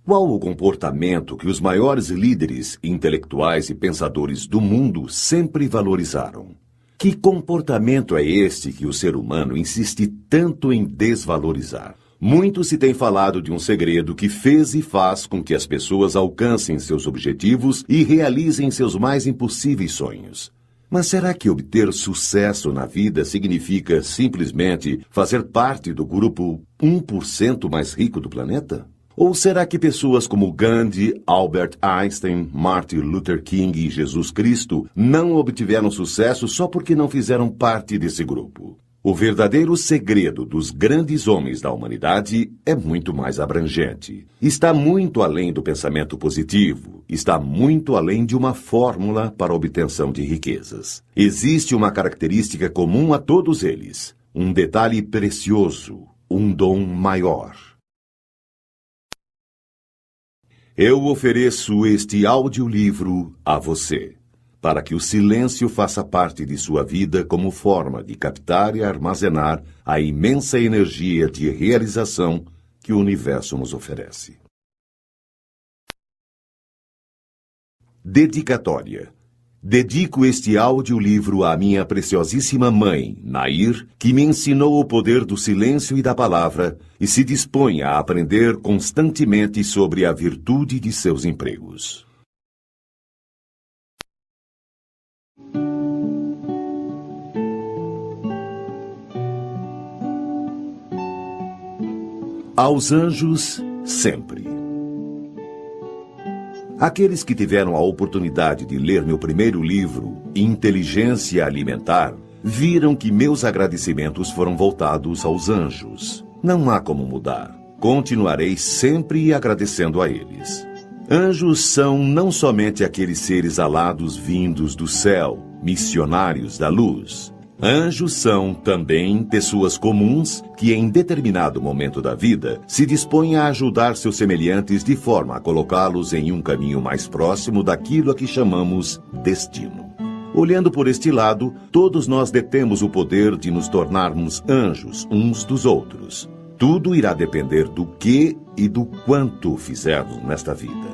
Qual o comportamento que os maiores líderes intelectuais e pensadores do mundo sempre valorizaram? Que comportamento é este que o ser humano insiste tanto em desvalorizar? Muito se tem falado de um segredo que fez e faz com que as pessoas alcancem seus objetivos e realizem seus mais impossíveis sonhos. Mas será que obter sucesso na vida significa simplesmente fazer parte do grupo 1% mais rico do planeta? Ou será que pessoas como Gandhi, Albert Einstein, Martin Luther King e Jesus Cristo não obtiveram sucesso só porque não fizeram parte desse grupo? O verdadeiro segredo dos grandes homens da humanidade é muito mais abrangente. Está muito além do pensamento positivo, está muito além de uma fórmula para a obtenção de riquezas. Existe uma característica comum a todos eles, um detalhe precioso, um dom maior. Eu ofereço este audiolivro a você, para que o silêncio faça parte de sua vida como forma de captar e armazenar a imensa energia de realização que o universo nos oferece. Dedicatória. Dedico este audiolivro à minha preciosíssima mãe, Nair, que me ensinou o poder do silêncio e da palavra e se dispõe a aprender constantemente sobre a virtude de seus empregos. Aos anjos, sempre. Aqueles que tiveram a oportunidade de ler meu primeiro livro, Inteligência Alimentar, viram que meus agradecimentos foram voltados aos anjos. Não há como mudar. Continuarei sempre agradecendo a eles. Anjos são não somente aqueles seres alados vindos do céu, missionários da luz. Anjos são, também, pessoas comuns que, em determinado momento da vida, se dispõem a ajudar seus semelhantes de forma a colocá-los em um caminho mais próximo daquilo a que chamamos destino. Olhando por este lado, todos nós detemos o poder de nos tornarmos anjos uns dos outros. Tudo irá depender do que e do quanto fizermos nesta vida.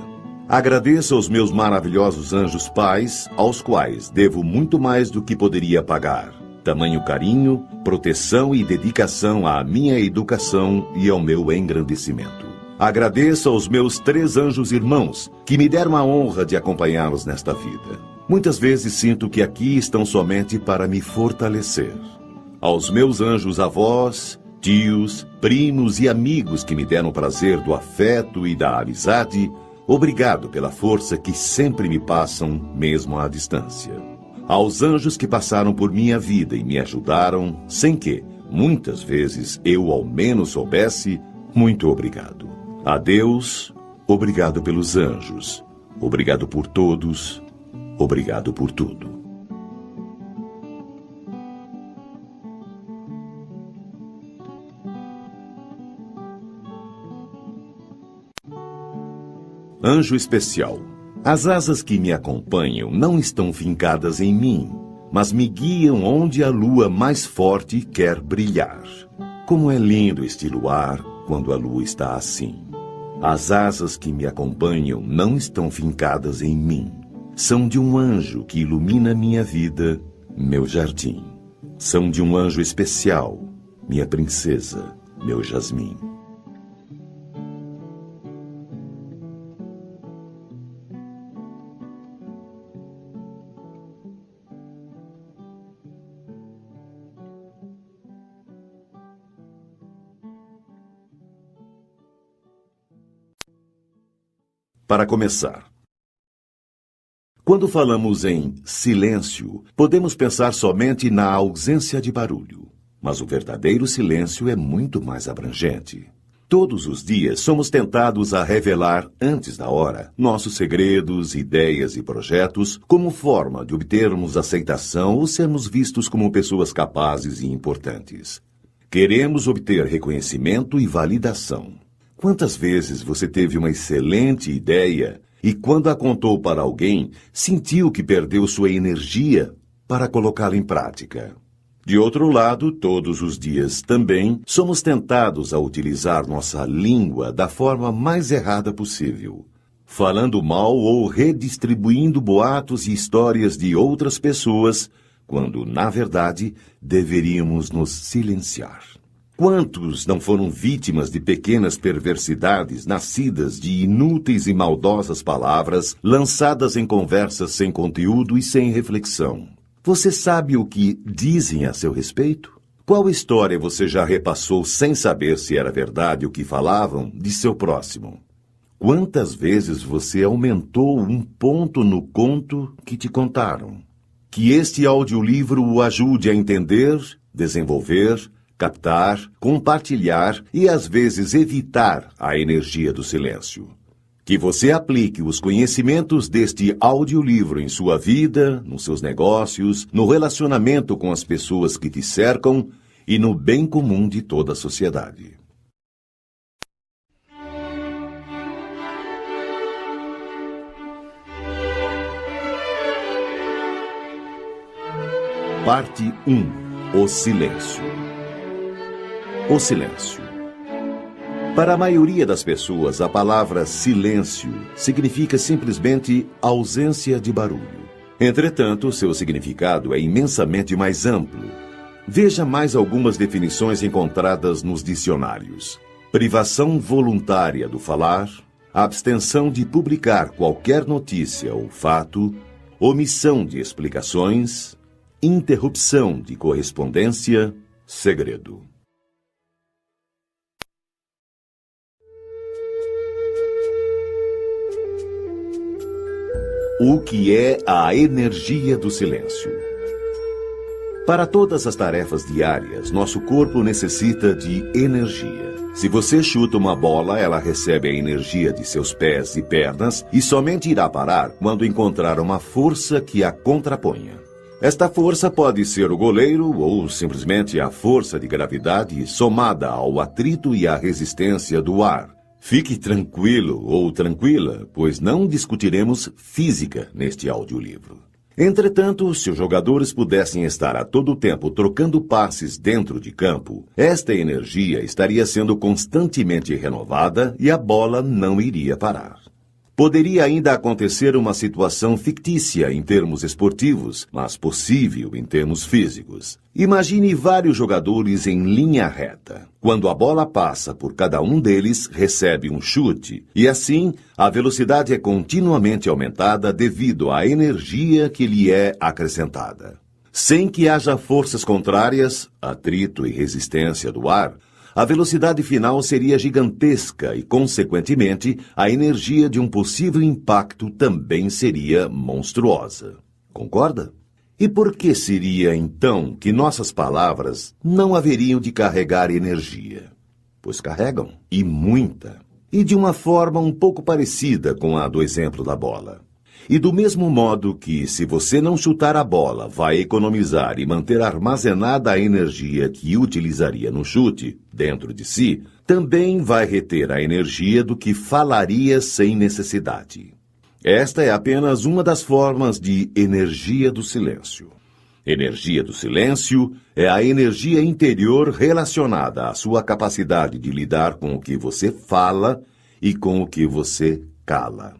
Agradeço aos meus maravilhosos anjos pais, aos quais devo muito mais do que poderia pagar. Tamanho carinho, proteção e dedicação à minha educação e ao meu engrandecimento. Agradeço aos meus 3 anjos irmãos, que me deram a honra de acompanhá-los nesta vida. Muitas vezes sinto que aqui estão somente para me fortalecer. Aos meus anjos avós, tios, primos e amigos que me deram o prazer do afeto e da amizade, obrigado pela força que sempre me passam, mesmo à distância. Aos anjos que passaram por minha vida e me ajudaram, sem que, muitas vezes, eu ao menos soubesse, muito obrigado. A Deus, obrigado pelos anjos. Obrigado por todos. Obrigado por tudo. Anjo especial. As asas que me acompanham não estão fincadas em mim, mas me guiam onde a lua mais forte quer brilhar. Como é lindo este luar quando a lua está assim. As asas que me acompanham não estão fincadas em mim. São de um anjo que ilumina minha vida, meu jardim. São de um anjo especial, minha princesa, meu jasmim. Para começar, quando falamos em silêncio, podemos pensar somente na ausência de barulho. Mas o verdadeiro silêncio é muito mais abrangente. Todos os dias somos tentados a revelar, antes da hora, nossos segredos, ideias e projetos como forma de obtermos aceitação ou sermos vistos como pessoas capazes e importantes. Queremos obter reconhecimento e validação. Quantas vezes você teve uma excelente ideia e, quando a contou para alguém, sentiu que perdeu sua energia para colocá-la em prática? De outro lado, todos os dias também somos tentados a utilizar nossa língua da forma mais errada possível, falando mal ou redistribuindo boatos e histórias de outras pessoas, quando, na verdade, deveríamos nos silenciar. Quantos não foram vítimas de pequenas perversidades nascidas de inúteis e maldosas palavras lançadas em conversas sem conteúdo e sem reflexão? Você sabe o que dizem a seu respeito? Qual história você já repassou sem saber se era verdade o que falavam de seu próximo? Quantas vezes você aumentou um ponto no conto que te contaram? Que este audiolivro o ajude a entender, desenvolver, captar, compartilhar e às vezes evitar a energia do silêncio. Que você aplique os conhecimentos deste audiolivro em sua vida, nos seus negócios, no relacionamento com as pessoas que te cercam e no bem comum de toda a sociedade. Parte 1. O silêncio. O silêncio. Para a maioria das pessoas, a palavra silêncio significa simplesmente ausência de barulho. Entretanto, seu significado é imensamente mais amplo. Veja mais algumas definições encontradas nos dicionários: privação voluntária do falar, abstenção de publicar qualquer notícia ou fato, omissão de explicações, interrupção de correspondência, segredo. O que é a energia do silêncio? Para todas as tarefas diárias, nosso corpo necessita de energia. Se você chuta uma bola, ela recebe a energia de seus pés e pernas e somente irá parar quando encontrar uma força que a contraponha. Esta força pode ser o goleiro ou simplesmente a força de gravidade somada ao atrito e à resistência do ar. Fique tranquilo ou tranquila, pois não discutiremos física neste audiolivro. Entretanto, se os jogadores pudessem estar a todo tempo trocando passes dentro de campo, esta energia estaria sendo constantemente renovada e a bola não iria parar. Poderia ainda acontecer uma situação fictícia em termos esportivos, mas possível em termos físicos. Imagine vários jogadores em linha reta. Quando a bola passa por cada um deles, recebe um chute, e assim a velocidade é continuamente aumentada devido à energia que lhe é acrescentada. Sem que haja forças contrárias, atrito e resistência do ar, a velocidade final seria gigantesca e, consequentemente, a energia de um possível impacto também seria monstruosa. Concorda? E por que seria, então, que nossas palavras não haveriam de carregar energia? Pois carregam, e muita. E de uma forma um pouco parecida com a do exemplo da bola. E do mesmo modo que, se você não chutar a bola, vai economizar e manter armazenada a energia que utilizaria no chute dentro de si, também vai reter a energia do que falaria sem necessidade. Esta é apenas uma das formas de energia do silêncio. Energia do silêncio é a energia interior relacionada à sua capacidade de lidar com o que você fala e com o que você cala.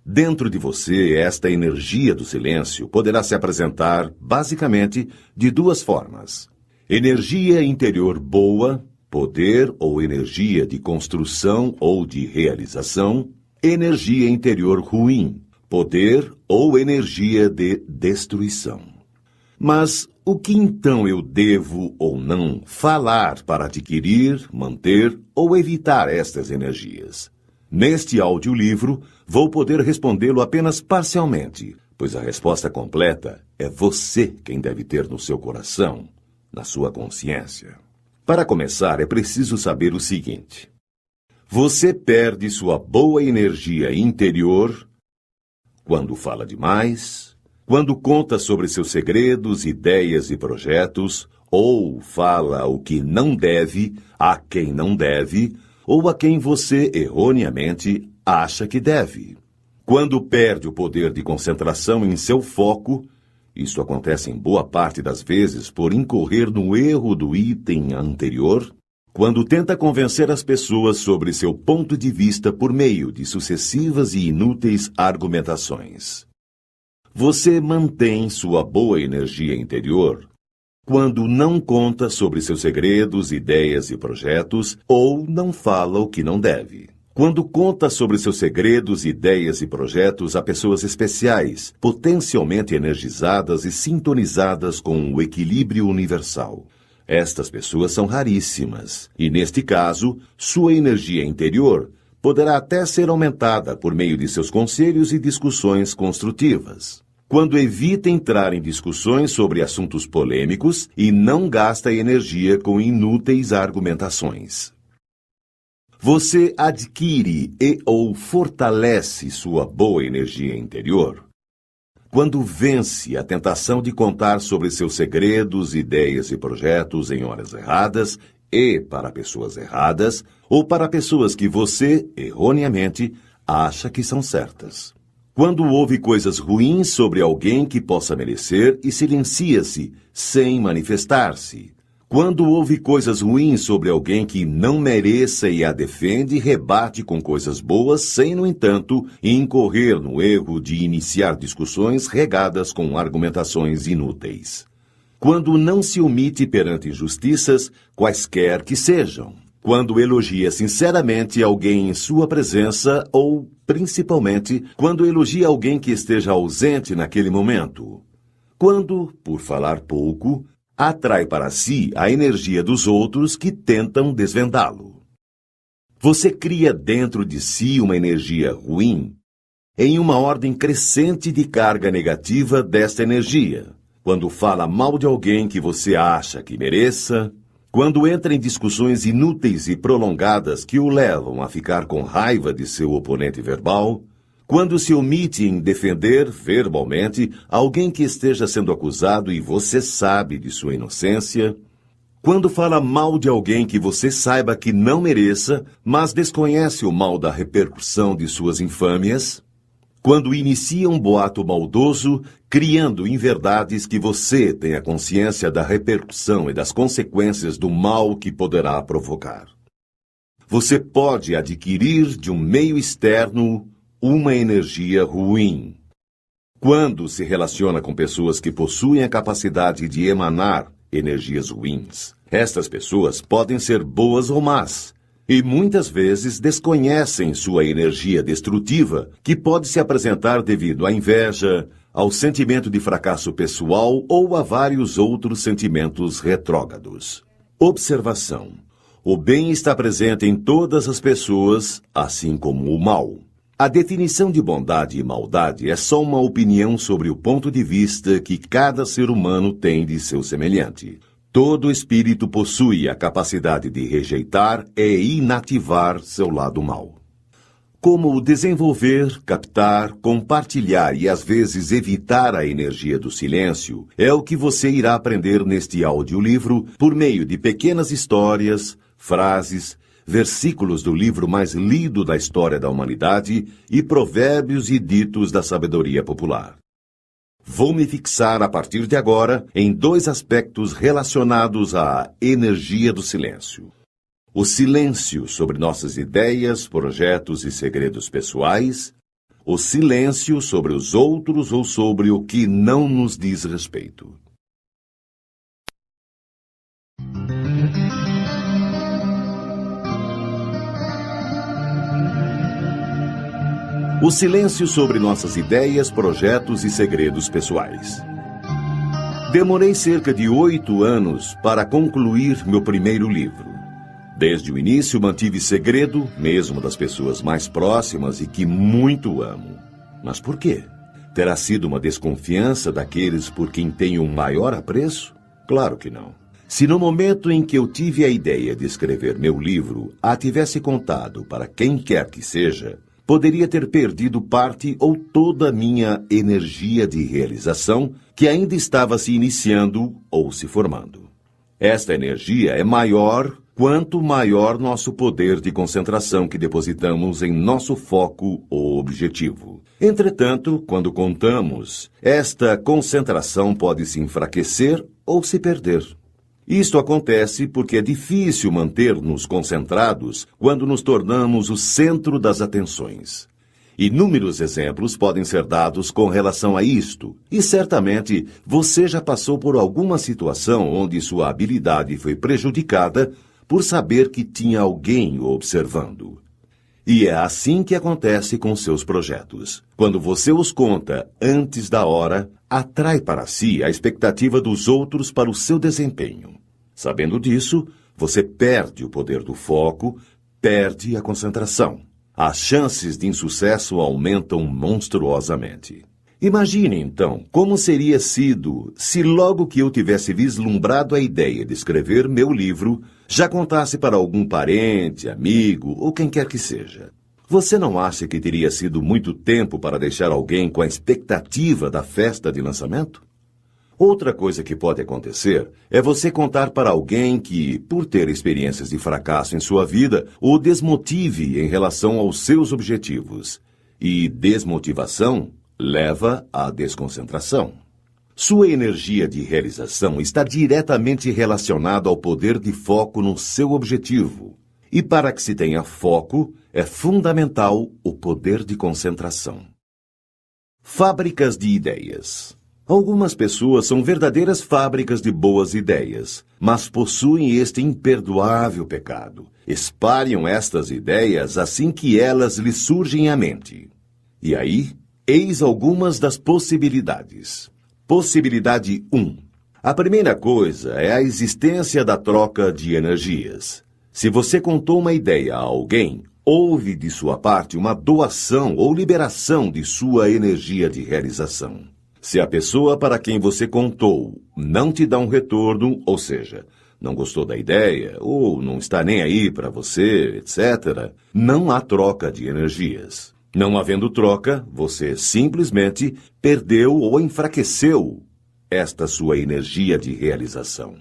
Dentro de você, esta energia do silêncio poderá se apresentar, basicamente, de duas formas. Energia interior boa, poder ou energia de construção ou de realização. Energia interior ruim, poder ou energia de destruição. Mas o que então eu devo ou não falar para adquirir, manter ou evitar estas energias? Neste audiolivro, vou poder respondê-lo apenas parcialmente, pois a resposta completa é você quem deve ter no seu coração, na sua consciência. Para começar, é preciso saber o seguinte: você perde sua boa energia interior quando fala demais, quando conta sobre seus segredos, ideias e projetos, ou fala o que não deve, a quem não deve, ou a quem você, erroneamente, acha que deve. Quando perde o poder de concentração em seu foco, Isso acontece em boa parte das vezes por incorrer no erro do item anterior, quando tenta convencer as pessoas sobre seu ponto de vista por meio de sucessivas e inúteis argumentações. Você mantém sua boa energia interior quando não conta sobre seus segredos, ideias e projetos ou não fala o que não deve. Quando conta sobre seus segredos, ideias e projetos a pessoas especiais, potencialmente energizadas e sintonizadas com o equilíbrio universal. Estas pessoas são raríssimas, e neste caso, sua energia interior poderá até ser aumentada por meio de seus conselhos e discussões construtivas. Quando evita entrar em discussões sobre assuntos polêmicos e não gasta energia com inúteis argumentações. Você adquire ou fortalece sua boa energia interior quando vence a tentação de contar sobre seus segredos, ideias e projetos em horas erradas e para pessoas erradas ou para pessoas que você, erroneamente, acha que são certas. Quando ouve coisas ruins sobre alguém que possa merecer e silencia-se sem manifestar-se. Quando ouve coisas ruins sobre alguém que não mereça e a defende, rebate com coisas boas, sem, no entanto, incorrer no erro de iniciar discussões regadas com argumentações inúteis. Quando não se omite perante injustiças, quaisquer que sejam. Quando elogia sinceramente alguém em sua presença ou, principalmente, quando elogia alguém que esteja ausente naquele momento. Quando, por falar pouco, atrai para si a energia dos outros que tentam desvendá-lo. Você cria dentro de si uma energia ruim em uma ordem crescente de carga negativa desta energia. Quando fala mal de alguém que você acha que mereça, quando entra em discussões inúteis e prolongadas que o levam a ficar com raiva de seu oponente verbal, quando se omite em defender verbalmente alguém que esteja sendo acusado e você sabe de sua inocência, quando fala mal de alguém que você saiba que não mereça, mas desconhece o mal da repercussão de suas infâmias, quando inicia um boato maldoso, criando inverdades que você tenha consciência da repercussão e das consequências do mal que poderá provocar. Você pode adquirir de um meio externo uma energia ruim. Quando se relaciona com pessoas que possuem a capacidade de emanar energias ruins, estas pessoas podem ser boas ou más, e muitas vezes desconhecem sua energia destrutiva, que pode se apresentar devido à inveja, ao sentimento de fracasso pessoal ou a vários outros sentimentos retrógrados. Observação: o bem está presente em todas as pessoas, assim como o mal. A definição de bondade e maldade é só uma opinião sobre o ponto de vista que cada ser humano tem de seu semelhante. Todo espírito possui a capacidade de rejeitar e inativar seu lado mal. Como desenvolver, captar, compartilhar e às vezes evitar a energia do silêncio é o que você irá aprender neste audiolivro por meio de pequenas histórias, frases, versículos do livro mais lido da história da humanidade e provérbios e ditos da sabedoria popular. Vou me fixar a partir de agora em dois aspectos relacionados à energia do silêncio. O silêncio sobre nossas ideias, projetos e segredos pessoais, o silêncio sobre os outros ou sobre o que não nos diz respeito. O silêncio sobre nossas ideias, projetos e segredos pessoais. Demorei cerca de 8 anos para concluir meu primeiro livro. Desde o início mantive segredo, mesmo das pessoas mais próximas e que muito amo. Mas por quê? Terá sido uma desconfiança daqueles por quem tenho um maior apreço? Claro que não. Se no momento em que eu tive a ideia de escrever meu livro, a tivesse contado para quem quer que seja, poderia ter perdido parte ou toda a minha energia de realização que ainda estava se iniciando ou se formando. Esta energia é maior quanto maior nosso poder de concentração que depositamos em nosso foco ou objetivo. Entretanto, quando contamos, esta concentração pode se enfraquecer ou se perder. Isto acontece porque é difícil manter-nos concentrados quando nos tornamos o centro das atenções. Inúmeros exemplos podem ser dados com relação a isto, e certamente você já passou por alguma situação onde sua habilidade foi prejudicada por saber que tinha alguém o observando. E é assim que acontece com seus projetos. Quando você os conta antes da hora, atrai para si a expectativa dos outros para o seu desempenho. Sabendo disso, você perde o poder do foco, perde a concentração. As chances de insucesso aumentam monstruosamente. Imagine, então, como seria sido se logo que eu tivesse vislumbrado a ideia de escrever meu livro, já contasse para algum parente, amigo ou quem quer que seja. Você não acha que teria sido muito tempo para deixar alguém com a expectativa da festa de lançamento? Outra coisa que pode acontecer é você contar para alguém que, por ter experiências de fracasso em sua vida, o desmotive em relação aos seus objetivos. E desmotivação leva à desconcentração. Sua energia de realização está diretamente relacionada ao poder de foco no seu objetivo. E para que se tenha foco, é fundamental o poder de concentração. Fábricas de ideias. Algumas pessoas são verdadeiras fábricas de boas ideias, mas possuem este imperdoável pecado. Espalham estas ideias assim que elas lhes surgem à mente. E aí, eis algumas das possibilidades. Possibilidade 1. A primeira coisa é a existência da troca de energias. Se você contou uma ideia a alguém, houve de sua parte uma doação ou liberação de sua energia de realização. Se a pessoa para quem você contou não te dá um retorno, ou seja, não gostou da ideia, ou não está nem aí para você, etc., não há troca de energias. Não havendo troca, você simplesmente perdeu ou enfraqueceu esta sua energia de realização.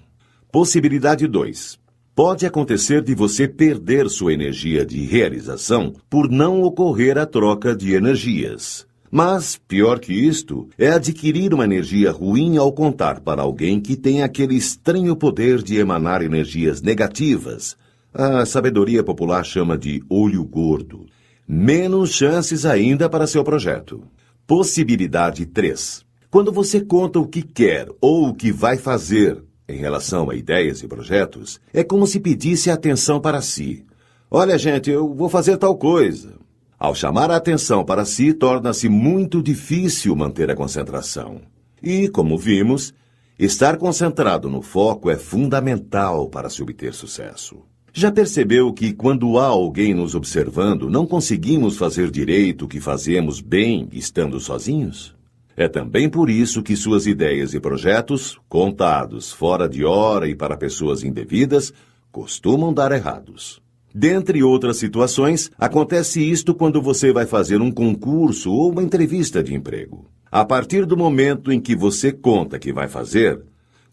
Possibilidade 2. Pode acontecer de você perder sua energia de realização por não ocorrer a troca de energias. Mas, pior que isto, é adquirir uma energia ruim ao contar para alguém que tem aquele estranho poder de emanar energias negativas. A sabedoria popular chama de olho gordo. Menos chances ainda para seu projeto. Possibilidade 3. Quando você conta o que quer ou o que vai fazer em relação a ideias e projetos, é como se pedisse atenção para si. Olha, gente, eu vou fazer tal coisa. Ao chamar a atenção para si, torna-se muito difícil manter a concentração. E, como vimos, estar concentrado no foco é fundamental para se obter sucesso. Já percebeu que, quando há alguém nos observando, não conseguimos fazer direito o que fazemos bem estando sozinhos? É também por isso que suas ideias e projetos, contados fora de hora e para pessoas indevidas, costumam dar errados. Dentre outras situações, acontece isto quando você vai fazer um concurso ou uma entrevista de emprego. A partir do momento em que você conta que vai fazer,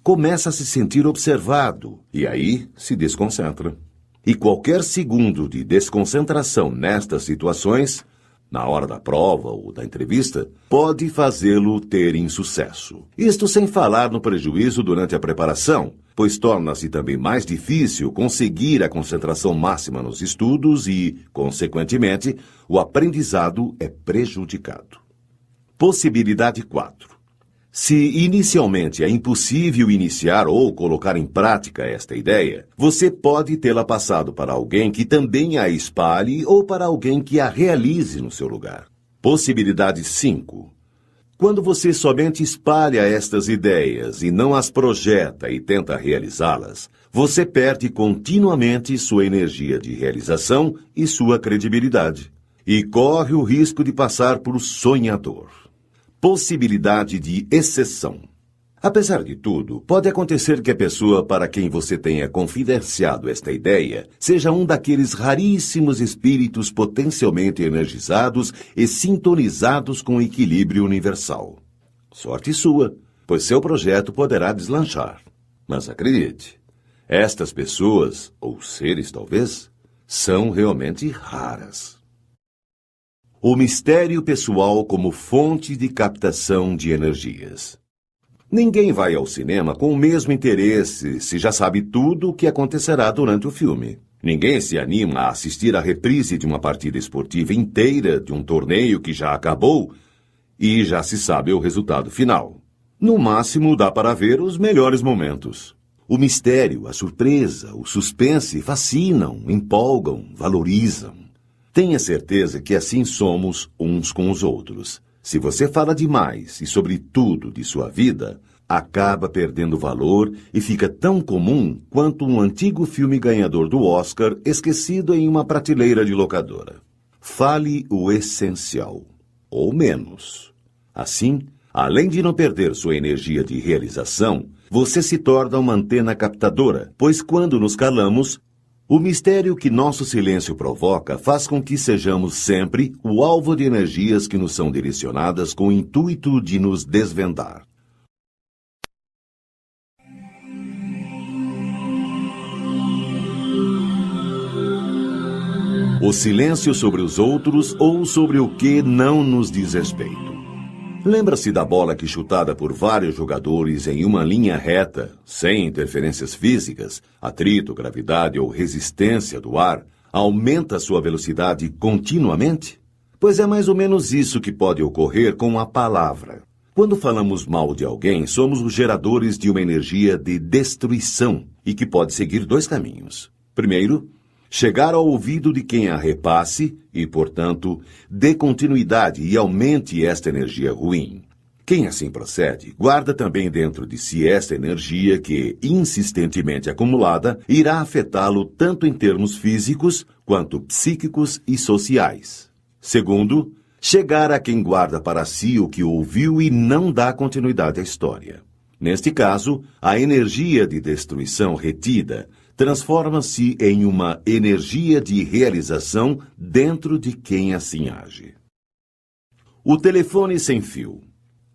começa a se sentir observado e aí se desconcentra. E qualquer segundo de desconcentração nestas situações, na hora da prova ou da entrevista, pode fazê-lo ter insucesso. Isto sem falar no prejuízo durante a preparação, pois torna-se também mais difícil conseguir a concentração máxima nos estudos e, consequentemente, o aprendizado é prejudicado. Possibilidade 4. Se inicialmente é impossível iniciar ou colocar em prática esta ideia, você pode tê-la passado para alguém que também a espalhe ou para alguém que a realize no seu lugar. Possibilidade 5. Quando você somente espalha estas ideias e não as projeta e tenta realizá-las, você perde continuamente sua energia de realização e sua credibilidade. E corre o risco de passar por sonhador. Possibilidade de exceção. Apesar de tudo, pode acontecer que a pessoa para quem você tenha confidenciado esta ideia seja um daqueles raríssimos espíritos potencialmente energizados e sintonizados com o equilíbrio universal. Sorte sua, pois seu projeto poderá deslanchar. Mas acredite, estas pessoas, ou seres talvez, são realmente raras. O mistério pessoal como fonte de captação de energias. Ninguém vai ao cinema com o mesmo interesse se já sabe tudo o que acontecerá durante o filme. Ninguém se anima a assistir à reprise de uma partida esportiva inteira de um torneio que já acabou e já se sabe o resultado final. No máximo, dá para ver os melhores momentos. O mistério, a surpresa, o suspense fascinam, empolgam, valorizam. Tenha certeza que assim somos uns com os outros. Se você fala demais e sobre tudo de sua vida, acaba perdendo valor e fica tão comum quanto um antigo filme ganhador do Oscar esquecido em uma prateleira de locadora. Fale o essencial, ou menos. Assim, além de não perder sua energia de realização, você se torna uma antena captadora, pois quando nos calamos, o mistério que nosso silêncio provoca faz com que sejamos sempre o alvo de energias que nos são direcionadas com o intuito de nos desvendar. O silêncio sobre os outros ou sobre o que não nos diz respeito. Lembra-se da bola que, chutada por vários jogadores em uma linha reta, sem interferências físicas, atrito, gravidade ou resistência do ar, aumenta sua velocidade continuamente? Pois é mais ou menos isso que pode ocorrer com a palavra. Quando falamos mal de alguém, somos os geradores de uma energia de destruição e que pode seguir dois caminhos. Primeiro, chegar ao ouvido de quem a repasse e, portanto, dê continuidade e aumente esta energia ruim. Quem assim procede, guarda também dentro de si esta energia que, insistentemente acumulada, irá afetá-lo tanto em termos físicos quanto psíquicos e sociais. Segundo, chegar a quem guarda para si o que ouviu e não dá continuidade à história. Neste caso, a energia de destruição retida transforma-se em uma energia de realização dentro de quem assim age. O telefone sem fio.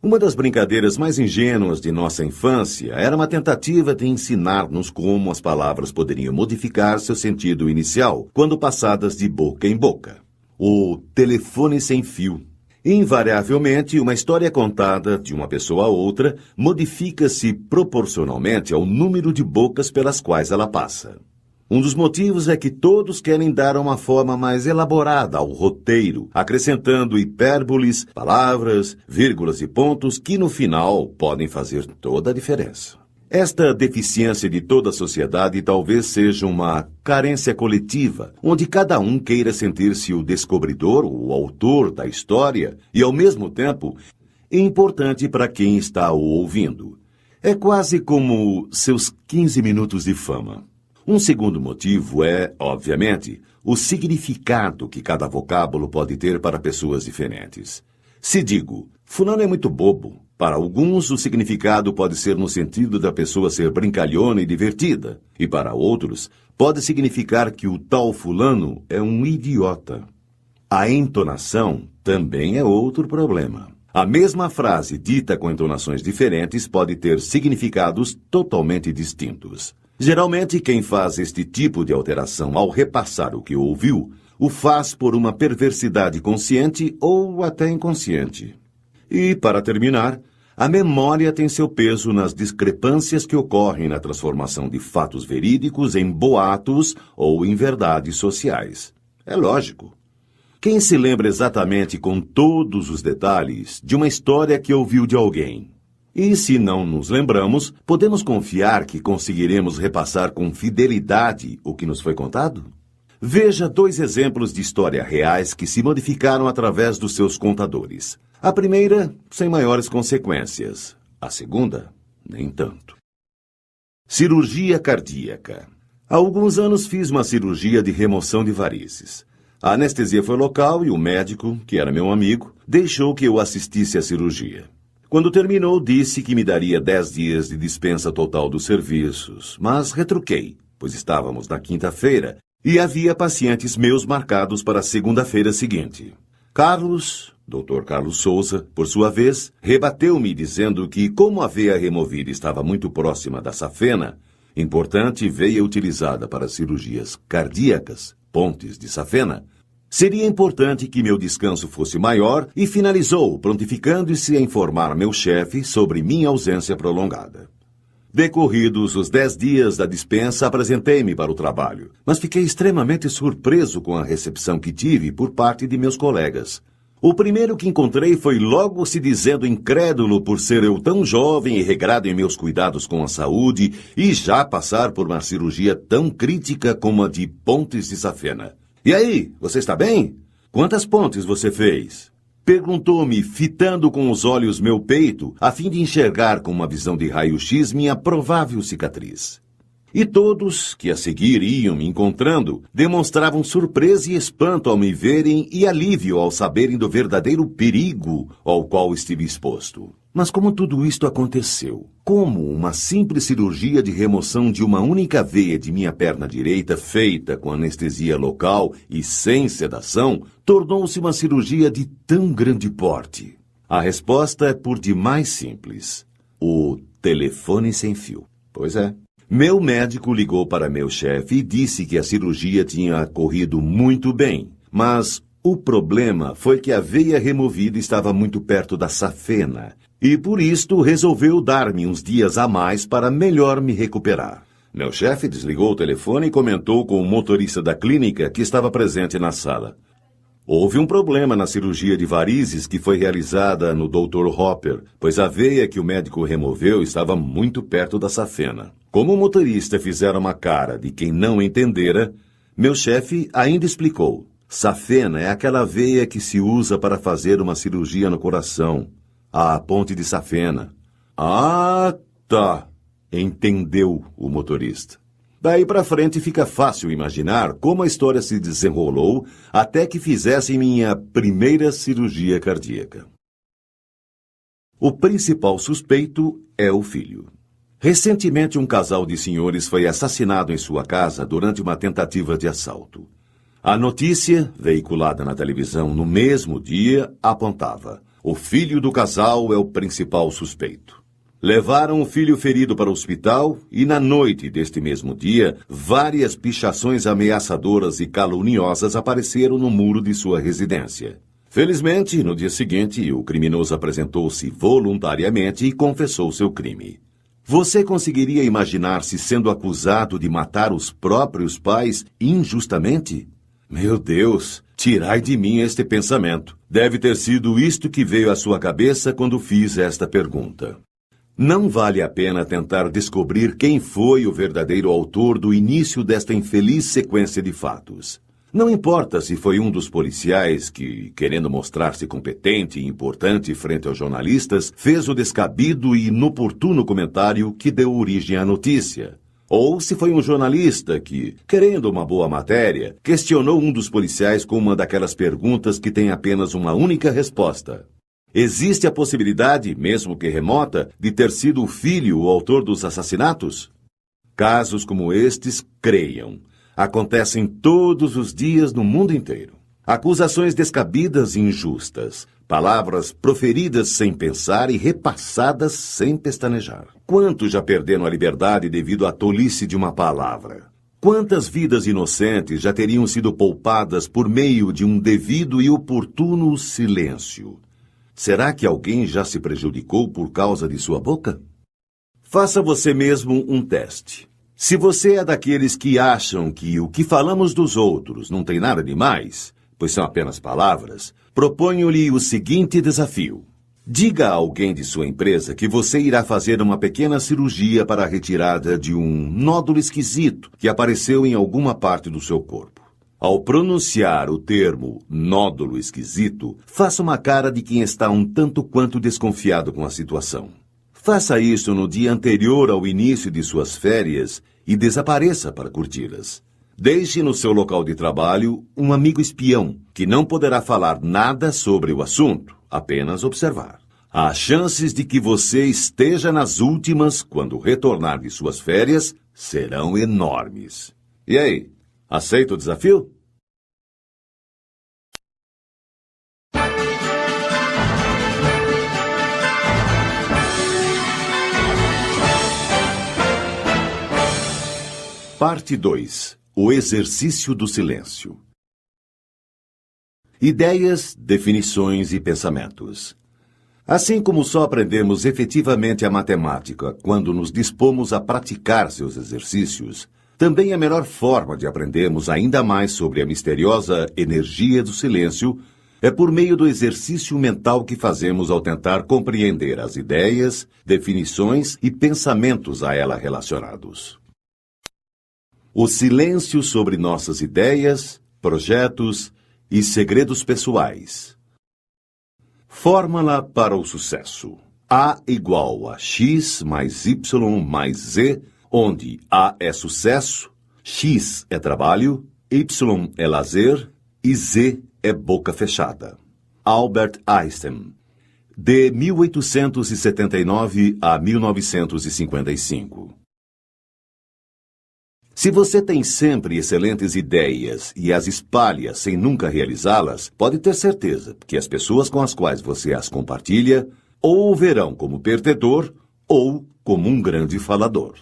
Uma das brincadeiras mais ingênuas de nossa infância era uma tentativa de ensinar-nos como as palavras poderiam modificar seu sentido inicial quando passadas de boca em boca. O telefone sem fio. Invariavelmente, uma história contada de uma pessoa a outra modifica-se proporcionalmente ao número de bocas pelas quais ela passa. Um dos motivos é que todos querem dar uma forma mais elaborada ao roteiro, acrescentando hipérboles, palavras, vírgulas e pontos que, no final, podem fazer toda a diferença. Esta deficiência de toda a sociedade talvez seja uma carência coletiva, onde cada um queira sentir-se o descobridor, o autor da história e, ao mesmo tempo, importante para quem está o ouvindo. É quase como seus 15 minutos de fama. Um segundo motivo é, obviamente, o significado que cada vocábulo pode ter para pessoas diferentes. Se digo, fulano é muito bobo, para alguns o significado pode ser no sentido da pessoa ser brincalhona e divertida, e para outros pode significar que o tal fulano é um idiota. A entonação também é outro problema. A mesma frase dita com entonações diferentes pode ter significados totalmente distintos. Geralmente, quem faz este tipo de alteração ao repassar o que ouviu, o faz por uma perversidade consciente ou até inconsciente. E, para terminar, a memória tem seu peso nas discrepâncias que ocorrem na transformação de fatos verídicos em boatos ou em verdades sociais. É lógico. Quem se lembra exatamente com todos os detalhes de uma história que ouviu de alguém? E se não nos lembramos, podemos confiar que conseguiremos repassar com fidelidade o que nos foi contado? Veja 2 exemplos de história reais que se modificaram através dos seus contadores. A primeira, sem maiores consequências. A segunda, nem tanto. Cirurgia cardíaca. Há alguns anos fiz uma cirurgia de remoção de varizes. A anestesia foi local e o médico, que era meu amigo, deixou que eu assistisse à cirurgia. Quando terminou, disse que me daria 10 dias de dispensa total dos serviços, mas retruquei, pois estávamos na quinta-feira e havia pacientes meus marcados para a segunda-feira seguinte. Dr. Carlos Souza, por sua vez, rebateu-me dizendo que, como a veia removida estava muito próxima da safena, importante veia utilizada para cirurgias cardíacas, pontes de safena, Seria importante que meu descanso fosse maior e finalizou, prontificando-se a informar meu chefe sobre minha ausência prolongada. Decorridos os 10 dias da dispensa, apresentei-me para o trabalho, mas fiquei extremamente surpreso com a recepção que tive por parte de meus colegas. O primeiro que encontrei foi logo se dizendo incrédulo por ser eu tão jovem e regrado em meus cuidados com a saúde e já passar por uma cirurgia tão crítica como a de pontes de safena. E aí, você está bem? Quantas pontes você fez? Perguntou-me, fitando com os olhos meu peito, a fim de enxergar com uma visão de raio-x minha provável cicatriz. E todos, que a seguir iam me encontrando, demonstravam surpresa e espanto ao me verem e alívio ao saberem do verdadeiro perigo ao qual estive exposto. Mas como tudo isto aconteceu? Como uma simples cirurgia de remoção de uma única veia de minha perna direita, feita com anestesia local e sem sedação, tornou-se uma cirurgia de tão grande porte? A resposta é por demais simples. O telefone sem fio. Pois é. Meu médico ligou para meu chefe e disse que a cirurgia tinha corrido muito bem, mas o problema foi que a veia removida estava muito perto da safena, e por isto resolveu dar-me uns dias a mais para melhor me recuperar. Meu chefe desligou o telefone e comentou com o motorista da clínica que estava presente na sala. Houve um problema na cirurgia de varizes que foi realizada no Dr. Hopper, pois a veia que o médico removeu estava muito perto da safena. Como o motorista fizera uma cara de quem não entendera, meu chefe ainda explicou. Safena é aquela veia que se usa para fazer uma cirurgia no coração. A ponte de safena. Ah, tá. Entendeu o motorista. Daí para frente fica fácil imaginar como a história se desenrolou até que fizessem minha primeira cirurgia cardíaca. O principal suspeito é o filho. Recentemente, um casal de senhores foi assassinado em sua casa durante uma tentativa de assalto. A notícia, veiculada na televisão no mesmo dia, apontava: o filho do casal é o principal suspeito. Levaram o filho ferido para o hospital e, na noite deste mesmo dia, várias pichações ameaçadoras e caluniosas apareceram no muro de sua residência. Felizmente, no dia seguinte, o criminoso apresentou-se voluntariamente e confessou seu crime. Você conseguiria imaginar-se sendo acusado de matar os próprios pais injustamente? Meu Deus, tirai de mim este pensamento. Deve ter sido isto que veio à sua cabeça quando fiz esta pergunta. Não vale a pena tentar descobrir quem foi o verdadeiro autor do início desta infeliz sequência de fatos. Não importa se foi um dos policiais que, querendo mostrar-se competente e importante frente aos jornalistas, fez o descabido e inoportuno comentário que deu origem à notícia. Ou se foi um jornalista que, querendo uma boa matéria, questionou um dos policiais com uma daquelas perguntas que tem apenas uma única resposta. Existe a possibilidade, mesmo que remota, de ter sido o filho o autor dos assassinatos? Casos como estes, creiam, acontecem todos os dias no mundo inteiro. Acusações descabidas e injustas, palavras proferidas sem pensar e repassadas sem pestanejar. Quantos já perderam a liberdade devido à tolice de uma palavra? Quantas vidas inocentes já teriam sido poupadas por meio de um devido e oportuno silêncio? Será que alguém já se prejudicou por causa de sua boca? Faça você mesmo um teste. Se você é daqueles que acham que o que falamos dos outros não tem nada demais, pois são apenas palavras, proponho-lhe o seguinte desafio. Diga a alguém de sua empresa que você irá fazer uma pequena cirurgia para a retirada de um nódulo esquisito que apareceu em alguma parte do seu corpo. Ao pronunciar o termo nódulo esquisito, faça uma cara de quem está um tanto quanto desconfiado com a situação. Faça isso no dia anterior ao início de suas férias e desapareça para curti-las. Deixe no seu local de trabalho um amigo espião, que não poderá falar nada sobre o assunto, apenas observar. As chances de que você esteja nas últimas quando retornar de suas férias serão enormes. E aí, aceita o desafio? Parte 2. O exercício do silêncio. Ideias, definições e pensamentos. Assim como só aprendemos efetivamente a matemática quando nos dispomos a praticar seus exercícios, também a melhor forma de aprendermos ainda mais sobre a misteriosa energia do silêncio é por meio do exercício mental que fazemos ao tentar compreender as ideias, definições e pensamentos a ela relacionados. O silêncio sobre nossas ideias, projetos e segredos pessoais. Fórmula para o sucesso. A igual a X mais Y mais Z, onde A é sucesso, X é trabalho, Y é lazer e Z é boca fechada. Albert Einstein, de 1879 a 1955. Se você tem sempre excelentes ideias e as espalha sem nunca realizá-las, pode ter certeza que as pessoas com as quais você as compartilha ou o verão como perdedor ou como um grande falador.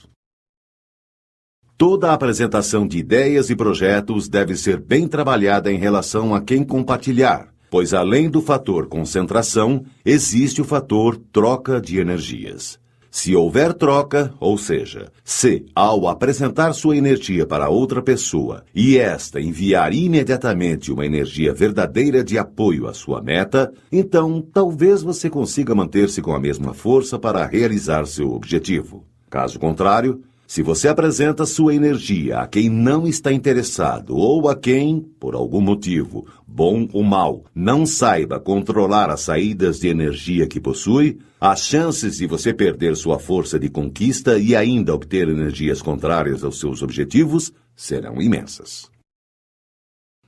Toda a apresentação de ideias e projetos deve ser bem trabalhada em relação a quem compartilhar, pois além do fator concentração, existe o fator troca de energias. Se houver troca, ou seja, se, ao apresentar sua energia para outra pessoa e esta enviar imediatamente uma energia verdadeira de apoio à sua meta, então talvez você consiga manter-se com a mesma força para realizar seu objetivo. Caso contrário, se você apresenta sua energia a quem não está interessado ou a quem, por algum motivo, bom ou mau, não saiba controlar as saídas de energia que possui, as chances de você perder sua força de conquista e ainda obter energias contrárias aos seus objetivos serão imensas.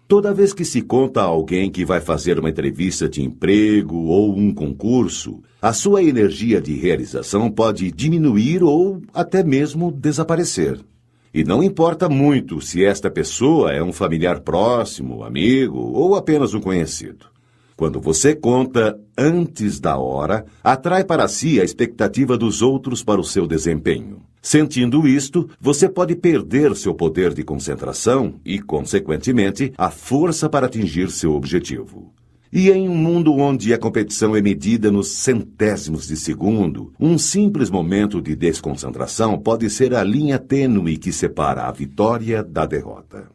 Toda vez que se conta a alguém que vai fazer uma entrevista de emprego ou um concurso, a sua energia de realização pode diminuir ou até mesmo desaparecer. E não importa muito se esta pessoa é um familiar próximo, amigo ou apenas um conhecido. Quando você conta antes da hora, atrai para si a expectativa dos outros para o seu desempenho. Sentindo isto, você pode perder seu poder de concentração e, consequentemente, a força para atingir seu objetivo. E em um mundo onde a competição é medida nos centésimos de segundo, um simples momento de desconcentração pode ser a linha tênue que separa a vitória da derrota.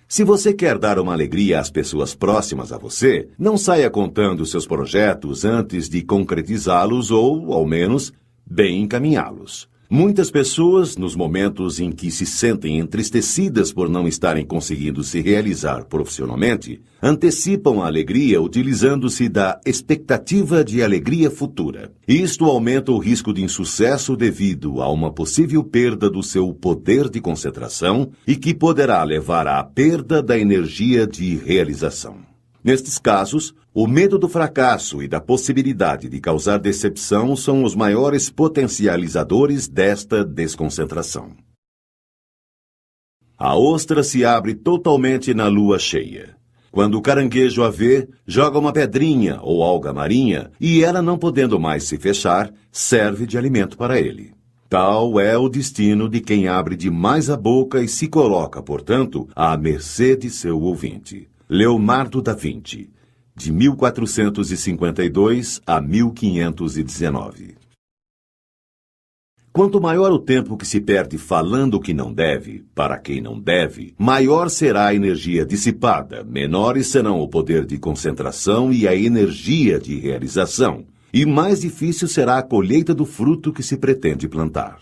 Se você quer dar uma alegria às pessoas próximas a você, não saia contando seus projetos antes de concretizá-los ou, ao menos, bem encaminhá-los. Muitas pessoas, nos momentos em que se sentem entristecidas por não estarem conseguindo se realizar profissionalmente, antecipam a alegria utilizando-se da expectativa de alegria futura. Isto aumenta o risco de insucesso devido a uma possível perda do seu poder de concentração e que poderá levar à perda da energia de realização. Nestes casos, o medo do fracasso e da possibilidade de causar decepção são os maiores potencializadores desta desconcentração. A ostra se abre totalmente na lua cheia. Quando o caranguejo a vê, joga uma pedrinha ou alga marinha e ela, não podendo mais se fechar, serve de alimento para ele. Tal é o destino de quem abre demais a boca e se coloca, portanto, à mercê de seu ouvinte. Leonardo da Vinci, de 1452 a 1519. Quanto maior o tempo que se perde falando o que não deve, para quem não deve, maior será a energia dissipada, menores serão o poder de concentração e a energia de realização, e mais difícil será a colheita do fruto que se pretende plantar.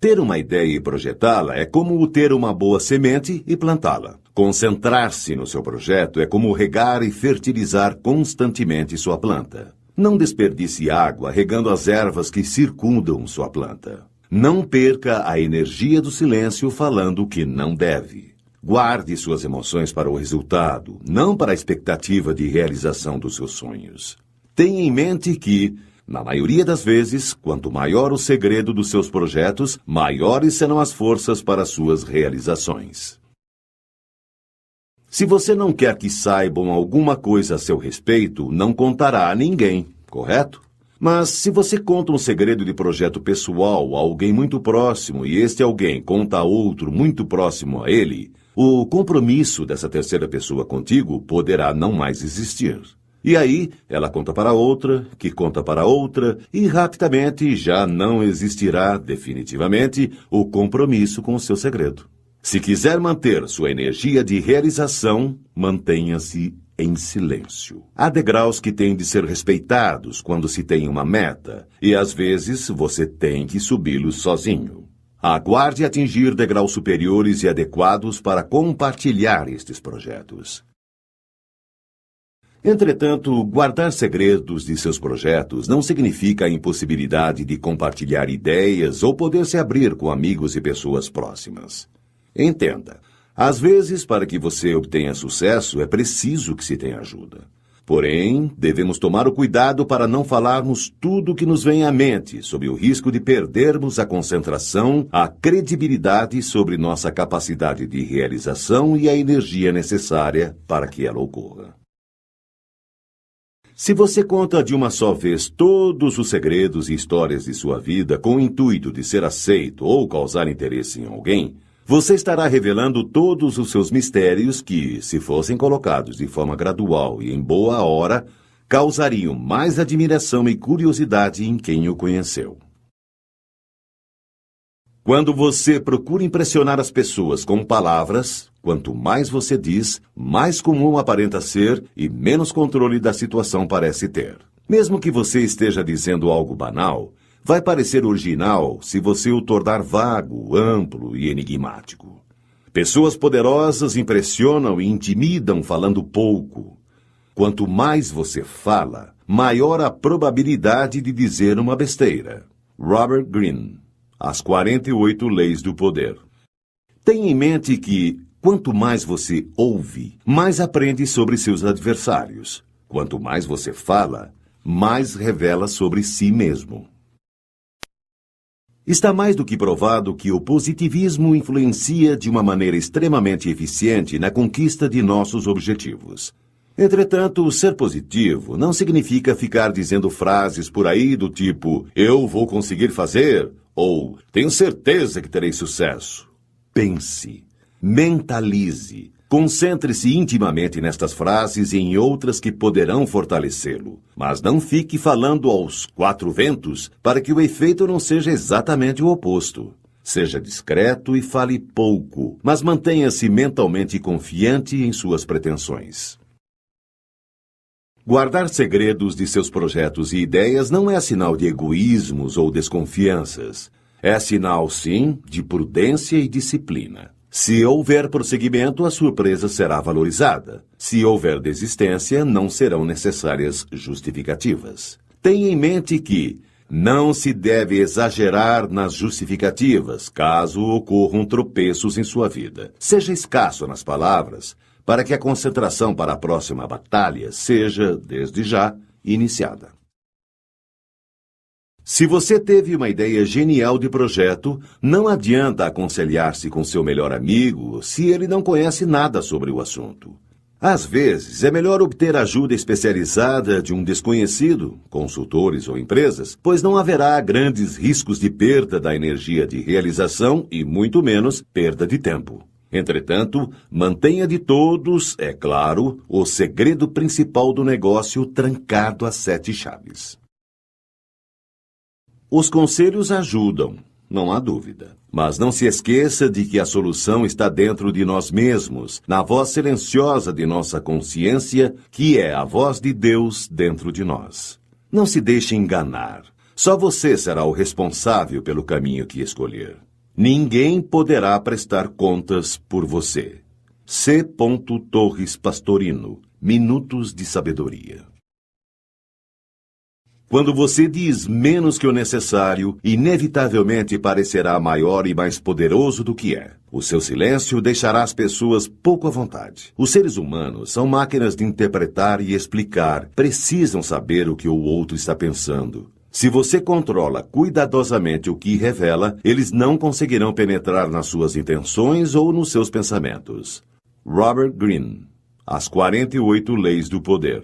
Ter uma ideia e projetá-la é como ter uma boa semente e plantá-la. Concentrar-se no seu projeto é como regar e fertilizar constantemente sua planta. Não desperdice água regando as ervas que circundam sua planta. Não perca a energia do silêncio falando o que não deve. Guarde suas emoções para o resultado, não para a expectativa de realização dos seus sonhos. Tenha em mente que, na maioria das vezes, quanto maior o segredo dos seus projetos, maiores serão as forças para suas realizações. Se você não quer que saibam alguma coisa a seu respeito, não contará a ninguém, correto? Mas se você conta um segredo de projeto pessoal a alguém muito próximo e este alguém conta a outro muito próximo a ele, o compromisso dessa terceira pessoa contigo poderá não mais existir. E aí, ela conta para outra, que conta para outra, e rapidamente já não existirá definitivamente o compromisso com o seu segredo. Se quiser manter sua energia de realização, mantenha-se em silêncio. Há degraus que têm de ser respeitados quando se tem uma meta, e às vezes você tem que subi-los sozinho. Aguarde atingir degraus superiores e adequados para compartilhar estes projetos. Entretanto, guardar segredos de seus projetos não significa a impossibilidade de compartilhar ideias ou poder se abrir com amigos e pessoas próximas. Entenda, às vezes, para que você obtenha sucesso, é preciso que se tenha ajuda. Porém, devemos tomar o cuidado para não falarmos tudo o que nos vem à mente, sob o risco de perdermos a concentração, a credibilidade sobre nossa capacidade de realização e a energia necessária para que ela ocorra. Se você conta de uma só vez todos os segredos e histórias de sua vida com o intuito de ser aceito ou causar interesse em alguém, você estará revelando todos os seus mistérios que, se fossem colocados de forma gradual e em boa hora, causariam mais admiração e curiosidade em quem o conheceu. Quando você procura impressionar as pessoas com palavras, quanto mais você diz, mais comum aparenta ser e menos controle da situação parece ter. Mesmo que você esteja dizendo algo banal, vai parecer original se você o tornar vago, amplo e enigmático. Pessoas poderosas impressionam e intimidam falando pouco. Quanto mais você fala, maior a probabilidade de dizer uma besteira. Robert Greene, As 48 Leis do Poder. Tenha em mente que, quanto mais você ouve, mais aprende sobre seus adversários. Quanto mais você fala, mais revela sobre si mesmo. Está mais do que provado que o positivismo influencia de uma maneira extremamente eficiente na conquista de nossos objetivos. Entretanto, ser positivo não significa ficar dizendo frases por aí do tipo "eu vou conseguir fazer" ou "tenho certeza que terei sucesso". Pense, mentalize, concentre-se intimamente nestas frases e em outras que poderão fortalecê-lo. Mas não fique falando aos quatro ventos para que o efeito não seja exatamente o oposto. Seja discreto e fale pouco, mas mantenha-se mentalmente confiante em suas pretensões. Guardar segredos de seus projetos e ideias não é sinal de egoísmos ou desconfianças. É sinal, sim, de prudência e disciplina. Se houver prosseguimento, a surpresa será valorizada. Se houver desistência, não serão necessárias justificativas. Tenha em mente que não se deve exagerar nas justificativas, caso ocorram tropeços em sua vida. Seja escasso nas palavras, para que a concentração para a próxima batalha seja, desde já, iniciada. Se você teve uma ideia genial de projeto, não adianta aconselhar-se com seu melhor amigo se ele não conhece nada sobre o assunto. Às vezes, é melhor obter ajuda especializada de um desconhecido, consultores ou empresas, pois não haverá grandes riscos de perda da energia de realização e, muito menos, perda de tempo. Entretanto, mantenha de todos, é claro, o segredo principal do negócio trancado a 7 chaves. Os conselhos ajudam, não há dúvida. Mas não se esqueça de que a solução está dentro de nós mesmos, na voz silenciosa de nossa consciência, que é a voz de Deus dentro de nós. Não se deixe enganar. Só você será o responsável pelo caminho que escolher. Ninguém poderá prestar contas por você. C. Torres Pastorino, Minutos de Sabedoria. Quando você diz menos que o necessário, inevitavelmente parecerá maior e mais poderoso do que é. O seu silêncio deixará as pessoas pouco à vontade. Os seres humanos são máquinas de interpretar e explicar, precisam saber o que o outro está pensando. Se você controla cuidadosamente o que revela, eles não conseguirão penetrar nas suas intenções ou nos seus pensamentos. Robert Greene, As 48 Leis do Poder.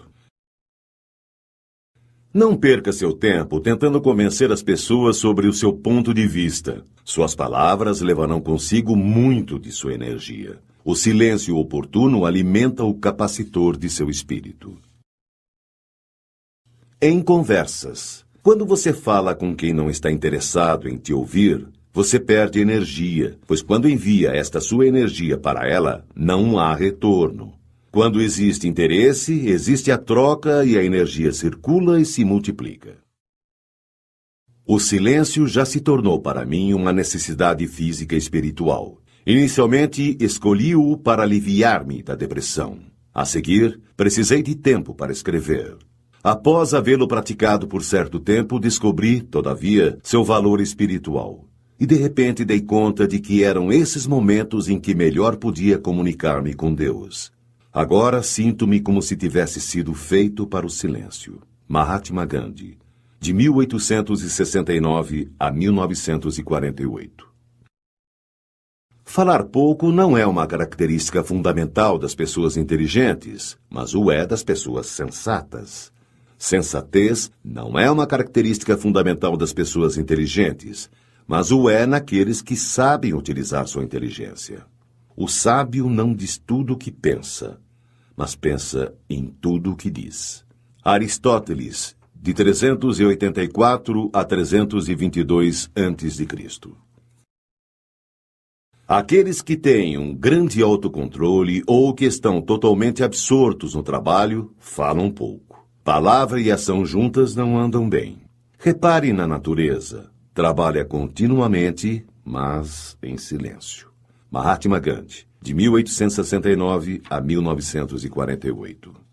Não perca seu tempo tentando convencer as pessoas sobre o seu ponto de vista. Suas palavras levarão consigo muito de sua energia. O silêncio oportuno alimenta o capacitor de seu espírito. Em conversas. Quando você fala com quem não está interessado em te ouvir, você perde energia, pois quando envia esta sua energia para ela, não há retorno. Quando existe interesse, existe a troca e a energia circula e se multiplica. O silêncio já se tornou para mim uma necessidade física e espiritual. Inicialmente, escolhi-o para aliviar-me da depressão. A seguir, precisei de tempo para escrever. Após havê-lo praticado por certo tempo, descobri, todavia, seu valor espiritual. E de repente dei conta de que eram esses momentos em que melhor podia comunicar-me com Deus. Agora sinto-me como se tivesse sido feito para o silêncio. Mahatma Gandhi, de 1869 a 1948. Falar pouco não é uma característica fundamental das pessoas inteligentes, mas o é das pessoas sensatas. Sensatez não é uma característica fundamental das pessoas inteligentes, mas o é naqueles que sabem utilizar sua inteligência. O sábio não diz tudo o que pensa, mas pensa em tudo o que diz. Aristóteles, de 384 a 322 a.C. Aqueles que têm um grande autocontrole ou que estão totalmente absortos no trabalho, falam pouco. Palavra e ação juntas não andam bem. Repare na natureza. Trabalha continuamente, mas em silêncio. Mahatma Gandhi, de 1869 a 1948.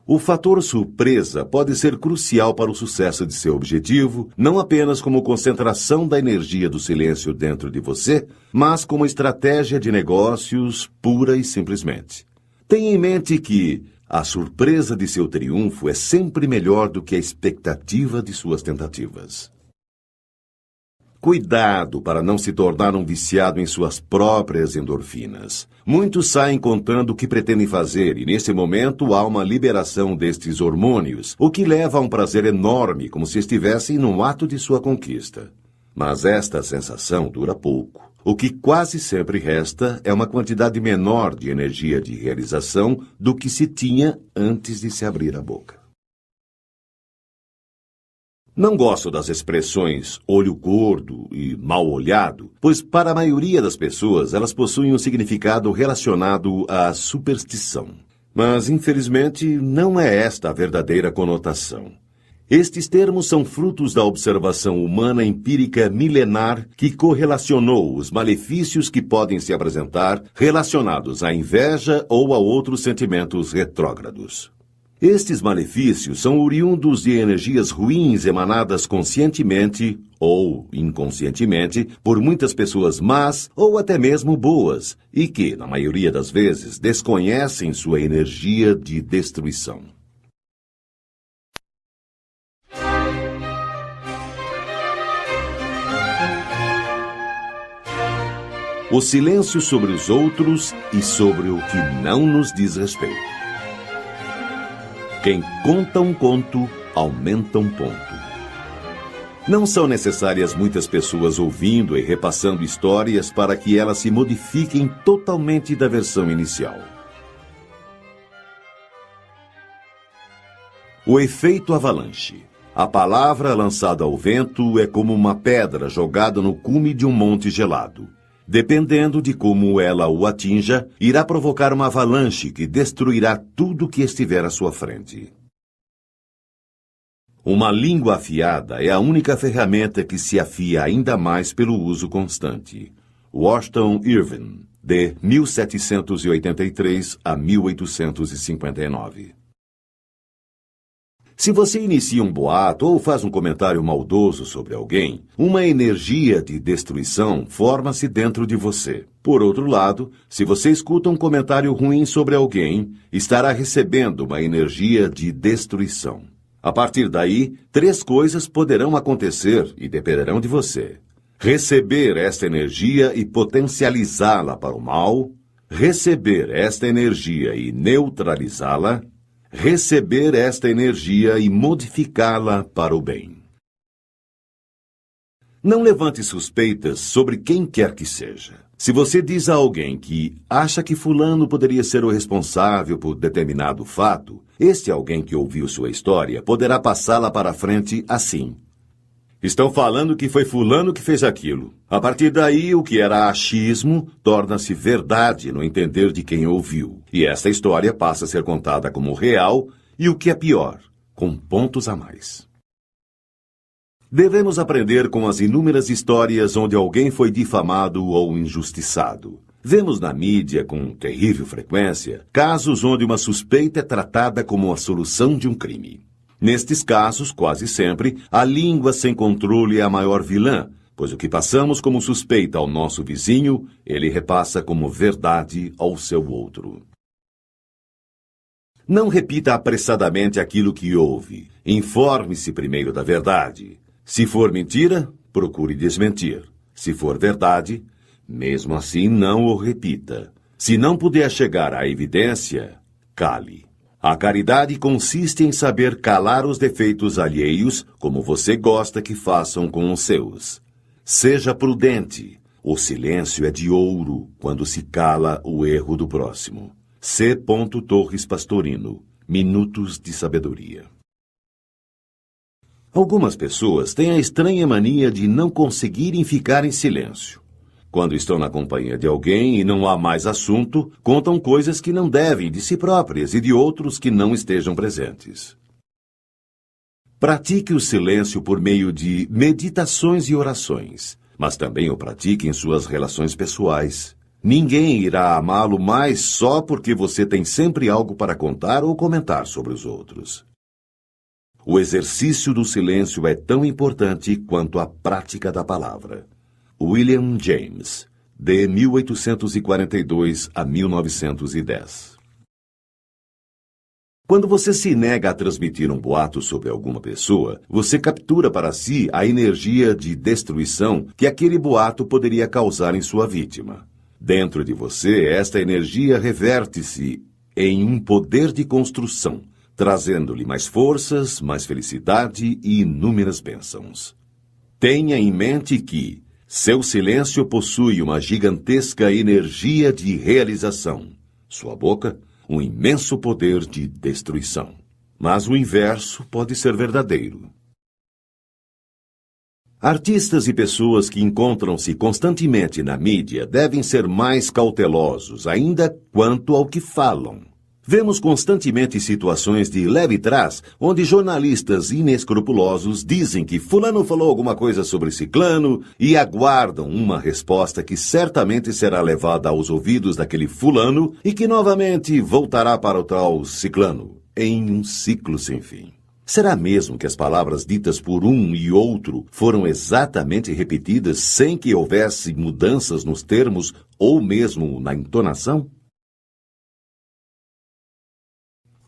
O fator surpresa pode ser crucial para o sucesso de seu objetivo, não apenas como concentração da energia do silêncio dentro de você, mas como estratégia de negócios pura e simplesmente. Tenha em mente que a surpresa de seu triunfo é sempre melhor do que a expectativa de suas tentativas. Cuidado para não se tornar um viciado em suas próprias endorfinas. Muitos saem contando o que pretendem fazer e, nesse momento, há uma liberação destes hormônios, o que leva a um prazer enorme, como se estivessem no ato de sua conquista. Mas esta sensação dura pouco. O que quase sempre resta é uma quantidade menor de energia de realização do que se tinha antes de se abrir a boca. Não gosto das expressões olho gordo e mal olhado, pois para a maioria das pessoas elas possuem um significado relacionado à superstição. Mas, infelizmente, não é esta a verdadeira conotação. Estes termos são frutos da observação humana empírica milenar que correlacionou os malefícios que podem se apresentar relacionados à inveja ou a outros sentimentos retrógrados. Estes malefícios são oriundos de energias ruins emanadas conscientemente ou inconscientemente por muitas pessoas más ou até mesmo boas e que, na maioria das vezes, desconhecem sua energia de destruição. O silêncio sobre os outros e sobre o que não nos diz respeito. Quem conta um conto, aumenta um ponto. Não são necessárias muitas pessoas ouvindo e repassando histórias para que elas se modifiquem totalmente da versão inicial. O efeito avalanche. A palavra lançada ao vento é como uma pedra jogada no cume de um monte gelado. Dependendo de como ela o atinja, irá provocar uma avalanche que destruirá tudo que estiver à sua frente. Uma língua afiada é a única ferramenta que se afia ainda mais pelo uso constante. Washington Irving, de 1783 a 1859. Se você inicia um boato ou faz um comentário maldoso sobre alguém, uma energia de destruição forma-se dentro de você. Por outro lado, se você escuta um comentário ruim sobre alguém, estará recebendo uma energia de destruição. A partir daí, 3 coisas poderão acontecer e dependerão de você: receber esta energia e potencializá-la para o mal, receber esta energia e neutralizá-la, receber esta energia e modificá-la para o bem. Não levante suspeitas sobre quem quer que seja. Se você diz a alguém que acha que fulano poderia ser o responsável por determinado fato, este alguém que ouviu sua história poderá passá-la para frente assim. Estão falando que foi fulano que fez aquilo. A partir daí, o que era achismo torna-se verdade no entender de quem ouviu. E esta história passa a ser contada como real e, o que é pior, com pontos a mais. Devemos aprender com as inúmeras histórias onde alguém foi difamado ou injustiçado. Vemos na mídia, com terrível frequência, casos onde uma suspeita é tratada como a solução de um crime. Nestes casos, quase sempre, a língua sem controle é a maior vilã, pois o que passamos como suspeita ao nosso vizinho, ele repassa como verdade ao seu outro. Não repita apressadamente aquilo que ouve. Informe-se primeiro da verdade. Se for mentira, procure desmentir. Se for verdade, mesmo assim não o repita. Se não puder chegar à evidência, cale. A caridade consiste em saber calar os defeitos alheios, como você gosta que façam com os seus. Seja prudente. O silêncio é de ouro quando se cala o erro do próximo. C. Torres Pastorino. Minutos de Sabedoria. Algumas pessoas têm a estranha mania de não conseguirem ficar em silêncio. Quando estão na companhia de alguém e não há mais assunto, contam coisas que não devem de si próprias e de outros que não estejam presentes. Pratique o silêncio por meio de meditações e orações, mas também o pratique em suas relações pessoais. Ninguém irá amá-lo mais só porque você tem sempre algo para contar ou comentar sobre os outros. O exercício do silêncio é tão importante quanto a prática da palavra. William James, de 1842 a 1910. Quando você se nega a transmitir um boato sobre alguma pessoa, você captura para si a energia de destruição que aquele boato poderia causar em sua vítima. Dentro de você, esta energia reverte-se em um poder de construção, trazendo-lhe mais forças, mais felicidade e inúmeras bênçãos. Tenha em mente que seu silêncio possui uma gigantesca energia de realização. Sua boca, um imenso poder de destruição. Mas o inverso pode ser verdadeiro. Artistas e pessoas que encontram-se constantemente na mídia devem ser mais cautelosos ainda quanto ao que falam. Vemos constantemente situações de leve trás, onde jornalistas inescrupulosos dizem que fulano falou alguma coisa sobre ciclano e aguardam uma resposta que certamente será levada aos ouvidos daquele fulano e que novamente voltará para o tal ciclano, em um ciclo sem fim. Será mesmo que as palavras ditas por um e outro foram exatamente repetidas sem que houvesse mudanças nos termos ou mesmo na entonação?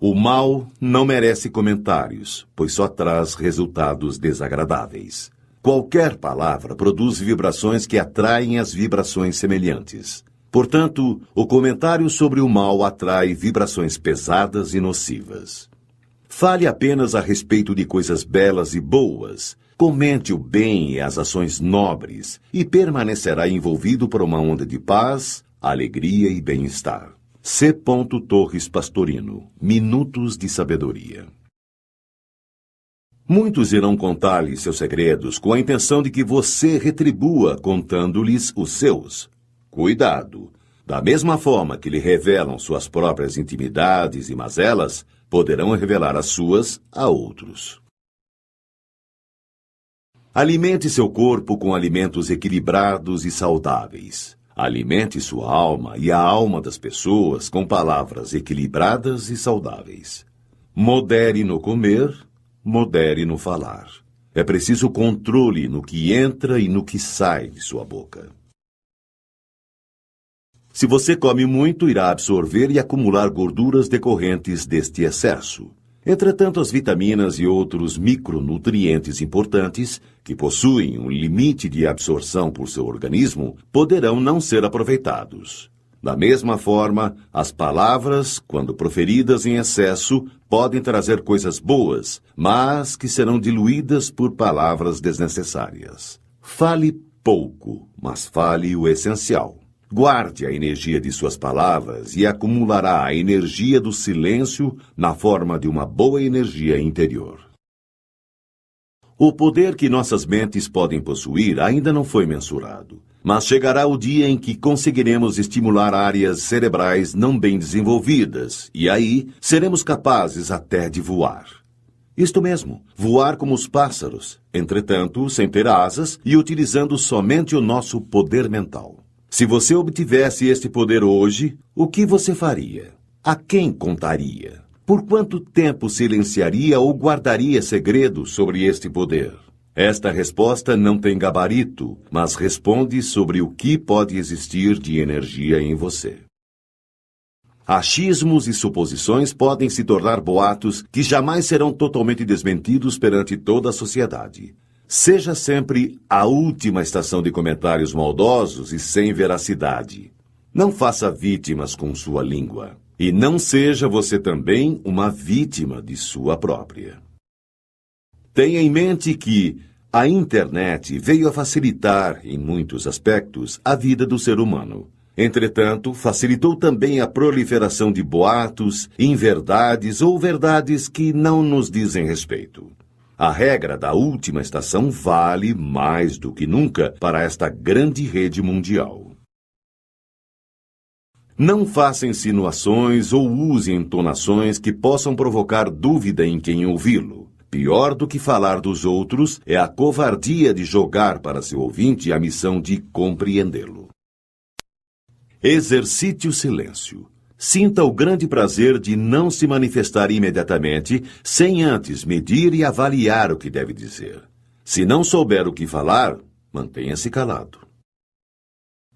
O mal não merece comentários, pois só traz resultados desagradáveis. Qualquer palavra produz vibrações que atraem as vibrações semelhantes. Portanto, o comentário sobre o mal atrai vibrações pesadas e nocivas. Fale apenas a respeito de coisas belas e boas. Comente o bem e as ações nobres e permanecerá envolvido por uma onda de paz, alegria e bem-estar. C. Torres Pastorino. Minutos de Sabedoria. Muitos irão contar-lhe seus segredos com a intenção de que você retribua contando-lhes os seus. Cuidado! Da mesma forma que lhe revelam suas próprias intimidades e mazelas, poderão revelar as suas a outros. Alimente seu corpo com alimentos equilibrados e saudáveis. Alimente sua alma e a alma das pessoas com palavras equilibradas e saudáveis. Modere no comer, modere no falar. É preciso controle no que entra e no que sai de sua boca. Se você come muito, irá absorver e acumular gorduras decorrentes deste excesso. Entretanto, as vitaminas e outros micronutrientes importantes, que possuem um limite de absorção por seu organismo, poderão não ser aproveitados. Da mesma forma, as palavras, quando proferidas em excesso, podem trazer coisas boas, mas que serão diluídas por palavras desnecessárias. Fale pouco, mas fale o essencial. Guarde a energia de suas palavras e acumulará a energia do silêncio na forma de uma boa energia interior. O poder que nossas mentes podem possuir ainda não foi mensurado, mas chegará o dia em que conseguiremos estimular áreas cerebrais não bem desenvolvidas, e aí seremos capazes até de voar. Isto mesmo, voar como os pássaros, entretanto, sem ter asas e utilizando somente o nosso poder mental. Se você obtivesse este poder hoje, o que você faria? A quem contaria? Por quanto tempo silenciaria ou guardaria segredo sobre este poder? Esta resposta não tem gabarito, mas responde sobre o que pode existir de energia em você. Achismos e suposições podem se tornar boatos que jamais serão totalmente desmentidos perante toda a sociedade. Seja sempre a última estação de comentários maldosos e sem veracidade. Não faça vítimas com sua língua. E não seja você também uma vítima de sua própria. Tenha em mente que a internet veio a facilitar, em muitos aspectos, a vida do ser humano. Entretanto, facilitou também a proliferação de boatos, inverdades ou verdades que não nos dizem respeito. A regra da última estação vale mais do que nunca para esta grande rede mundial. Não faça insinuações ou use entonações que possam provocar dúvida em quem ouvi-lo. Pior do que falar dos outros é a covardia de jogar para seu ouvinte a missão de compreendê-lo. Exercite o silêncio. Sinta o grande prazer de não se manifestar imediatamente, sem antes medir e avaliar o que deve dizer. Se não souber o que falar, mantenha-se calado.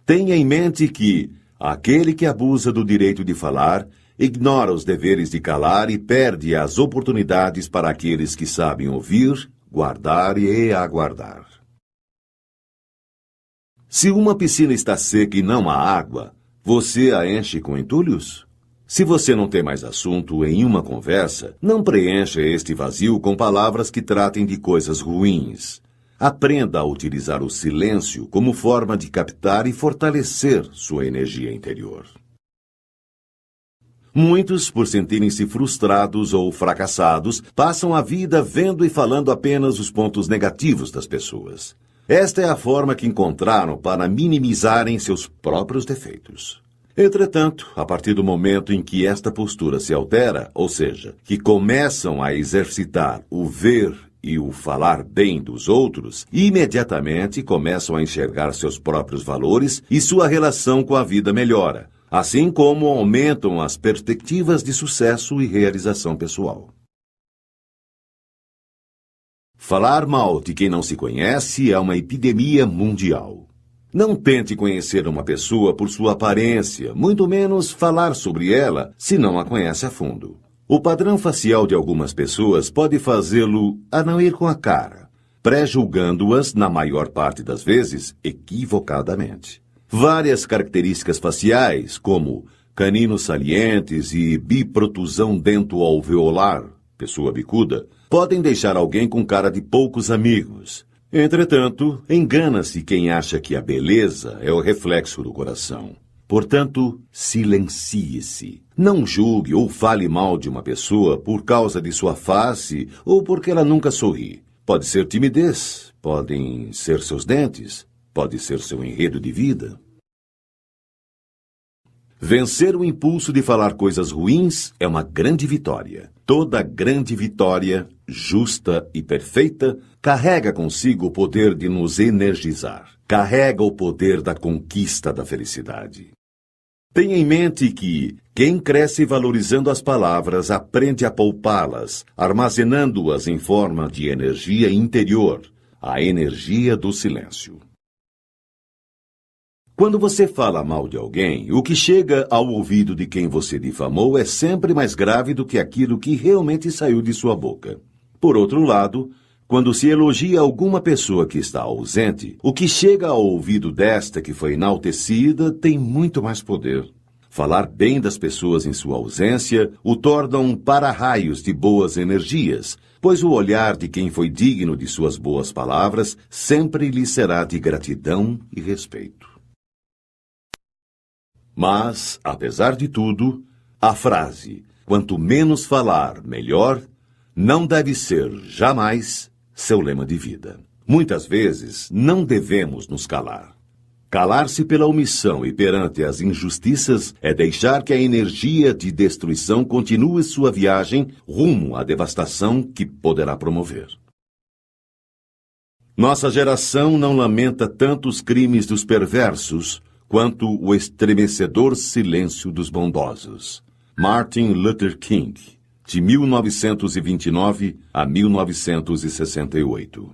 Tenha em mente que aquele que abusa do direito de falar, ignora os deveres de calar e perde as oportunidades para aqueles que sabem ouvir, guardar e aguardar. Se uma piscina está seca e não há água, você a enche com entulhos? Se você não tem mais assunto em uma conversa, não preencha este vazio com palavras que tratem de coisas ruins. Aprenda a utilizar o silêncio como forma de captar e fortalecer sua energia interior. Muitos, por sentirem-se frustrados ou fracassados, passam a vida vendo e falando apenas os pontos negativos das pessoas. Esta é a forma que encontraram para minimizarem seus próprios defeitos. Entretanto, a partir do momento em que esta postura se altera, ou seja, que começam a exercitar o ver e o falar bem dos outros, imediatamente começam a enxergar seus próprios valores e sua relação com a vida melhora, assim como aumentam as perspectivas de sucesso e realização pessoal. Falar mal de quem não se conhece é uma epidemia mundial. Não tente conhecer uma pessoa por sua aparência, muito menos falar sobre ela se não a conhece a fundo. O padrão facial de algumas pessoas pode fazê-lo a não ir com a cara, pré-julgando-as, na maior parte das vezes, equivocadamente. Várias características faciais, como caninos salientes e biprotusão dento-alveolar, pessoa bicuda, podem deixar alguém com cara de poucos amigos. Entretanto, engana-se quem acha que a beleza é o reflexo do coração. Portanto, silencie-se. Não julgue ou fale mal de uma pessoa por causa de sua face ou porque ela nunca sorri. Pode ser timidez, podem ser seus dentes, pode ser seu enredo de vida. Vencer o impulso de falar coisas ruins é uma grande vitória. Toda grande vitória, justa e perfeita, carrega consigo o poder de nos energizar. Carrega o poder da conquista da felicidade. Tenha em mente que quem cresce valorizando as palavras aprende a poupá-las, armazenando-as em forma de energia interior, a energia do silêncio. Quando você fala mal de alguém, o que chega ao ouvido de quem você difamou é sempre mais grave do que aquilo que realmente saiu de sua boca. Por outro lado, quando se elogia alguma pessoa que está ausente, o que chega ao ouvido desta que foi enaltecida tem muito mais poder. Falar bem das pessoas em sua ausência o torna um para-raios de boas energias, pois o olhar de quem foi digno de suas boas palavras sempre lhe será de gratidão e respeito. Mas, apesar de tudo, a frase "quanto menos falar, melhor" não deve ser, jamais, seu lema de vida. Muitas vezes, não devemos nos calar. Calar-se pela omissão e perante as injustiças é deixar que a energia de destruição continue sua viagem rumo à devastação que poderá promover. Nossa geração não lamenta tanto os crimes dos perversos quanto o estremecedor silêncio dos bondosos. Martin Luther King, de 1929 a 1968.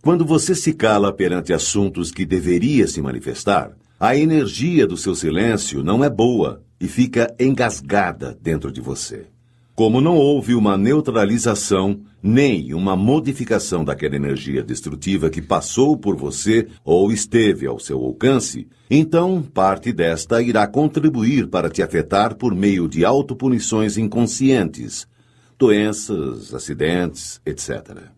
Quando você se cala perante assuntos que deveria se manifestar, a energia do seu silêncio não é boa e fica engasgada dentro de você. Como não houve uma neutralização, nem uma modificação daquela energia destrutiva que passou por você ou esteve ao seu alcance, então parte desta irá contribuir para te afetar por meio de autopunições inconscientes, doenças, acidentes, etc.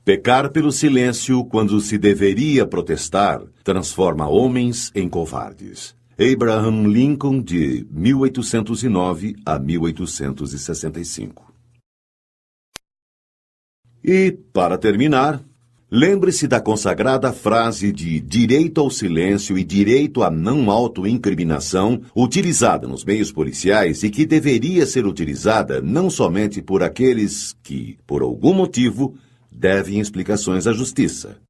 Pecar pelo silêncio quando se deveria protestar transforma homens em covardes. Abraham Lincoln, de 1809 a 1865. E, para terminar, lembre-se da consagrada frase de direito ao silêncio e direito à não autoincriminação utilizada nos meios policiais e que deveria ser utilizada não somente por aqueles que, por algum motivo, devem explicações à justiça.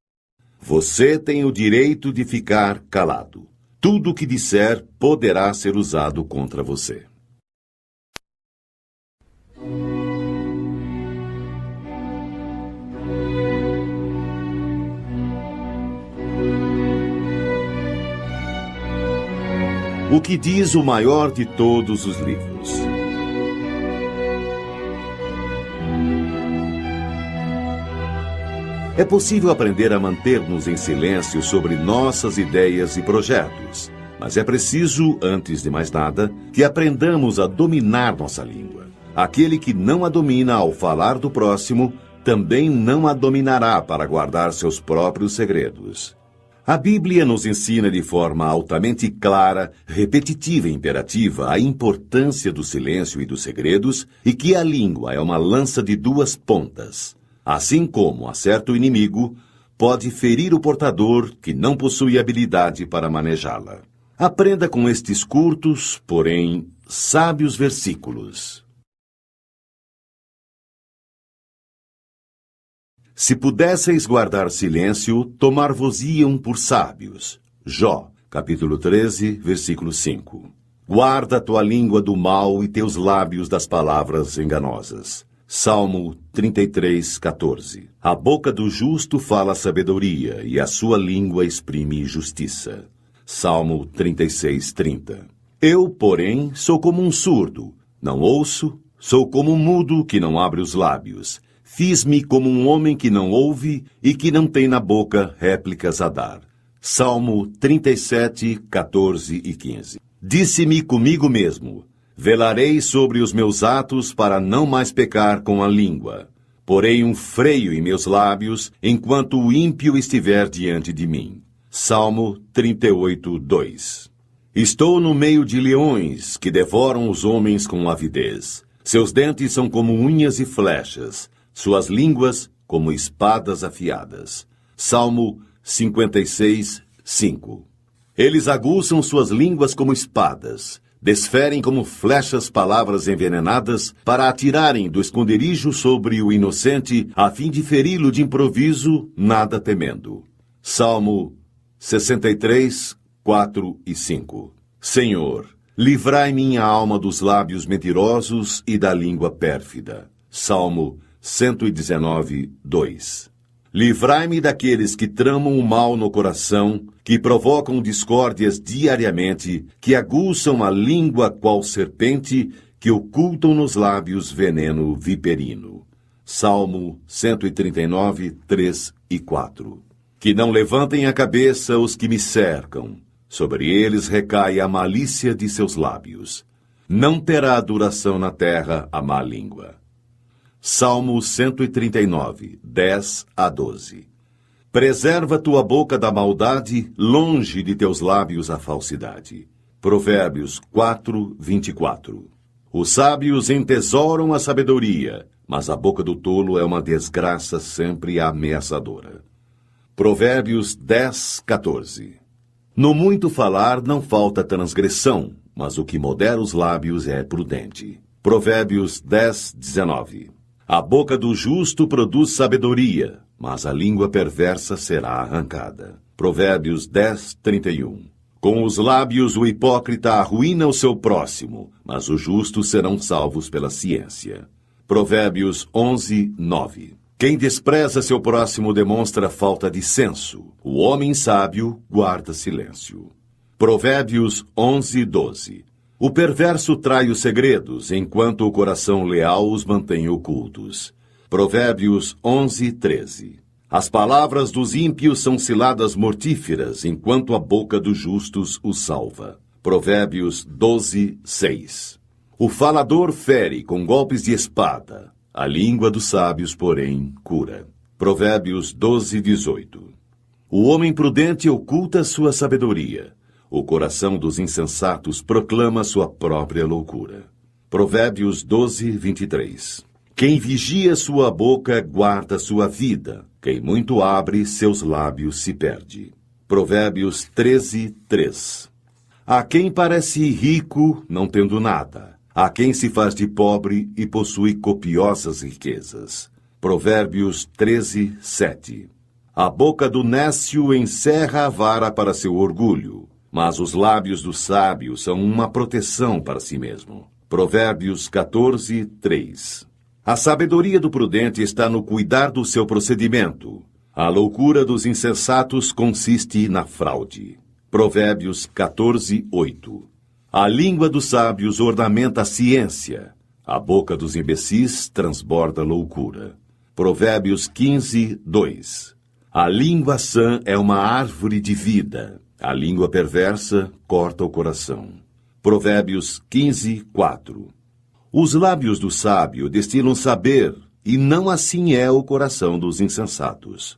Você tem o direito de ficar calado. Tudo o que disser poderá ser usado contra você. O que diz o maior de todos os livros? É possível aprender a manter-nos em silêncio sobre nossas ideias e projetos, mas é preciso, antes de mais nada, que aprendamos a dominar nossa língua. Aquele que não a domina ao falar do próximo, também não a dominará para guardar seus próprios segredos. A Bíblia nos ensina de forma altamente clara, repetitiva e imperativa a importância do silêncio e dos segredos e que a língua é uma lança de duas pontas. Assim como, a certo inimigo, pode ferir o portador que não possui habilidade para manejá-la. Aprenda com estes curtos, porém, sábios versículos. Se pudesseis guardar silêncio, tomar-vos-iam por sábios. Jó, capítulo 13, versículo 5. Guarda tua língua do mal e teus lábios das palavras enganosas. Salmo 33, 14. A boca do justo fala sabedoria, e a sua língua exprime justiça. Salmo 36, 30. Eu, porém, sou como um surdo, não ouço, sou como um mudo que não abre os lábios. Fiz-me como um homem que não ouve e que não tem na boca réplicas a dar. Salmo 37, 14 e 15. Disse-me comigo mesmo: velarei sobre os meus atos para não mais pecar com a língua. Porei um freio em meus lábios enquanto o ímpio estiver diante de mim. Salmo 38, 2. Estou no meio de leões que devoram os homens com avidez. Seus dentes são como unhas e flechas, suas línguas como espadas afiadas. Salmo 56, 5. Eles aguçam suas línguas como espadas, desferem como flechas palavras envenenadas para atirarem do esconderijo sobre o inocente, a fim de feri-lo de improviso, nada temendo. Salmo 63, 4 e 5. Senhor, livrai minha alma dos lábios mentirosos e da língua pérfida. Salmo 119, 2. Livrai-me daqueles que tramam o mal no coração, que provocam discórdias diariamente, que aguçam a língua qual serpente, que ocultam nos lábios veneno viperino. Salmo 139, 3 e 4. Que não levantem a cabeça os que me cercam, sobre eles recai a malícia de seus lábios. Não terá duração na terra a má língua. Salmo 139, 10 a 12. Preserva tua boca da maldade, longe de teus lábios a falsidade. Provérbios 4, 24. Os sábios entesouram a sabedoria, mas a boca do tolo é uma desgraça sempre ameaçadora. Provérbios 10, 14. No muito falar não falta transgressão, mas o que modera os lábios é prudente. Provérbios 10, 19. A boca do justo produz sabedoria, mas a língua perversa será arrancada. Provérbios 10, 31. Com os lábios o hipócrita arruína o seu próximo, mas os justos serão salvos pela ciência. Provérbios 11, 9. Quem despreza seu próximo demonstra falta de senso. O homem sábio guarda silêncio. Provérbios 11, 12. O perverso trai os segredos, enquanto o coração leal os mantém ocultos. Provérbios 11, 13. As palavras dos ímpios são ciladas mortíferas, enquanto a boca dos justos os salva. Provérbios 12, 6. O falador fere com golpes de espada, a língua dos sábios, porém, cura. Provérbios 12, 18. O homem prudente oculta sua sabedoria. O coração dos insensatos proclama sua própria loucura. Provérbios 12, 23. Quem vigia sua boca guarda sua vida. Quem muito abre, seus lábios se perde. Provérbios 13, 3. Há quem parece rico, não tendo nada. Há quem se faz de pobre e possui copiosas riquezas. Provérbios 13, 7. A boca do nécio encerra a vara para seu orgulho, mas os lábios do sábio são uma proteção para si mesmo. Provérbios 14, 3. A sabedoria do prudente está no cuidar do seu procedimento. A loucura dos insensatos consiste na fraude. Provérbios 14, 8. A língua dos sábios ornamenta a ciência. A boca dos imbecis transborda loucura. Provérbios 15, 2. A língua sã é uma árvore de vida. A língua perversa corta o coração. Provérbios 15, 4. Os lábios do sábio destilam saber, e não assim é o coração dos insensatos.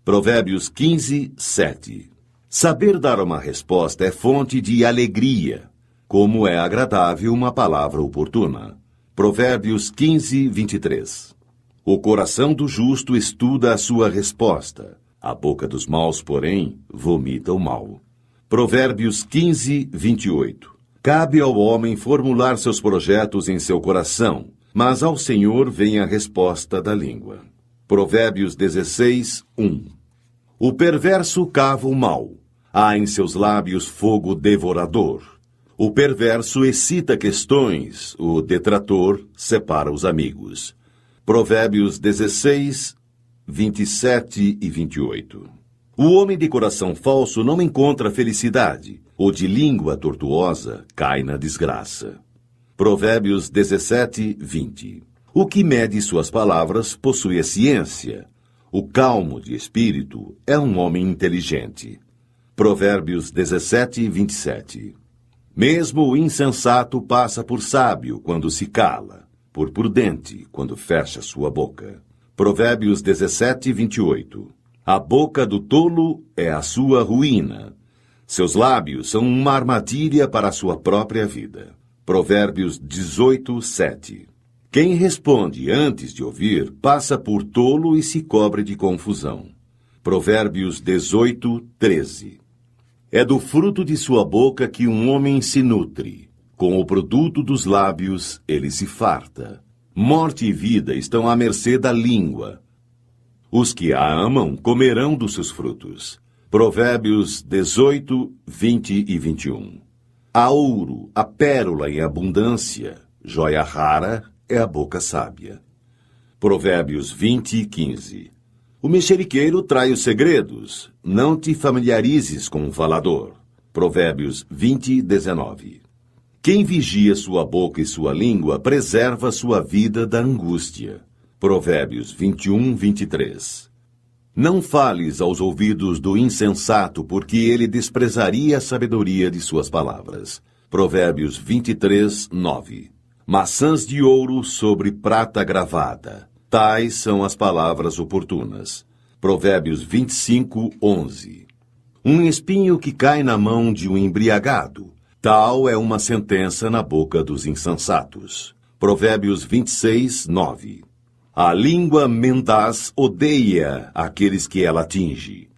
Provérbios 15, 7. Saber dar uma resposta é fonte de alegria, como é agradável uma palavra oportuna. Provérbios 15, 23. O coração do justo estuda a sua resposta. A boca dos maus, porém, vomita o mal. Provérbios 15, 28. Cabe ao homem formular seus projetos em seu coração, mas ao Senhor vem a resposta da língua. Provérbios 16, 1. O perverso cava o mal. Há em seus lábios fogo devorador. O perverso excita questões, o detrator separa os amigos. Provérbios 16, 27 e 28. O homem de coração falso não encontra felicidade. O de língua tortuosa cai na desgraça. Provérbios 17, 20. O que mede suas palavras possui a ciência. O calmo de espírito é um homem inteligente. Provérbios 17, 27. Mesmo o insensato passa por sábio quando se cala, por prudente quando fecha sua boca. Provérbios 17, 28. A boca do tolo é a sua ruína. Seus lábios são uma armadilha para a sua própria vida. Provérbios 18, 7. Quem responde antes de ouvir passa por tolo e se cobre de confusão. Provérbios 18, 13. É do fruto de sua boca que um homem se nutre. Com o produto dos lábios ele se farta. Morte e vida estão à mercê da língua. Os que a amam comerão dos seus frutos. Provérbios 18, 20 e 21. Há ouro, a pérola em abundância. Joia rara é a boca sábia. Provérbios 20, 15. O mexeriqueiro trai os segredos. Não te familiarizes com o falador. Provérbios 20, 19. Quem vigia sua boca e sua língua preserva sua vida da angústia. Provérbios 21, 23. Não fales aos ouvidos do insensato, porque ele desprezaria a sabedoria de suas palavras. Provérbios 23, 9. Maçãs de ouro sobre prata gravada. Tais são as palavras oportunas. Provérbios 25:11. Um espinho que cai na mão de um embriagado, tal é uma sentença na boca dos insensatos. Provérbios 26:9. A língua mendaz odeia aqueles que ela atinge.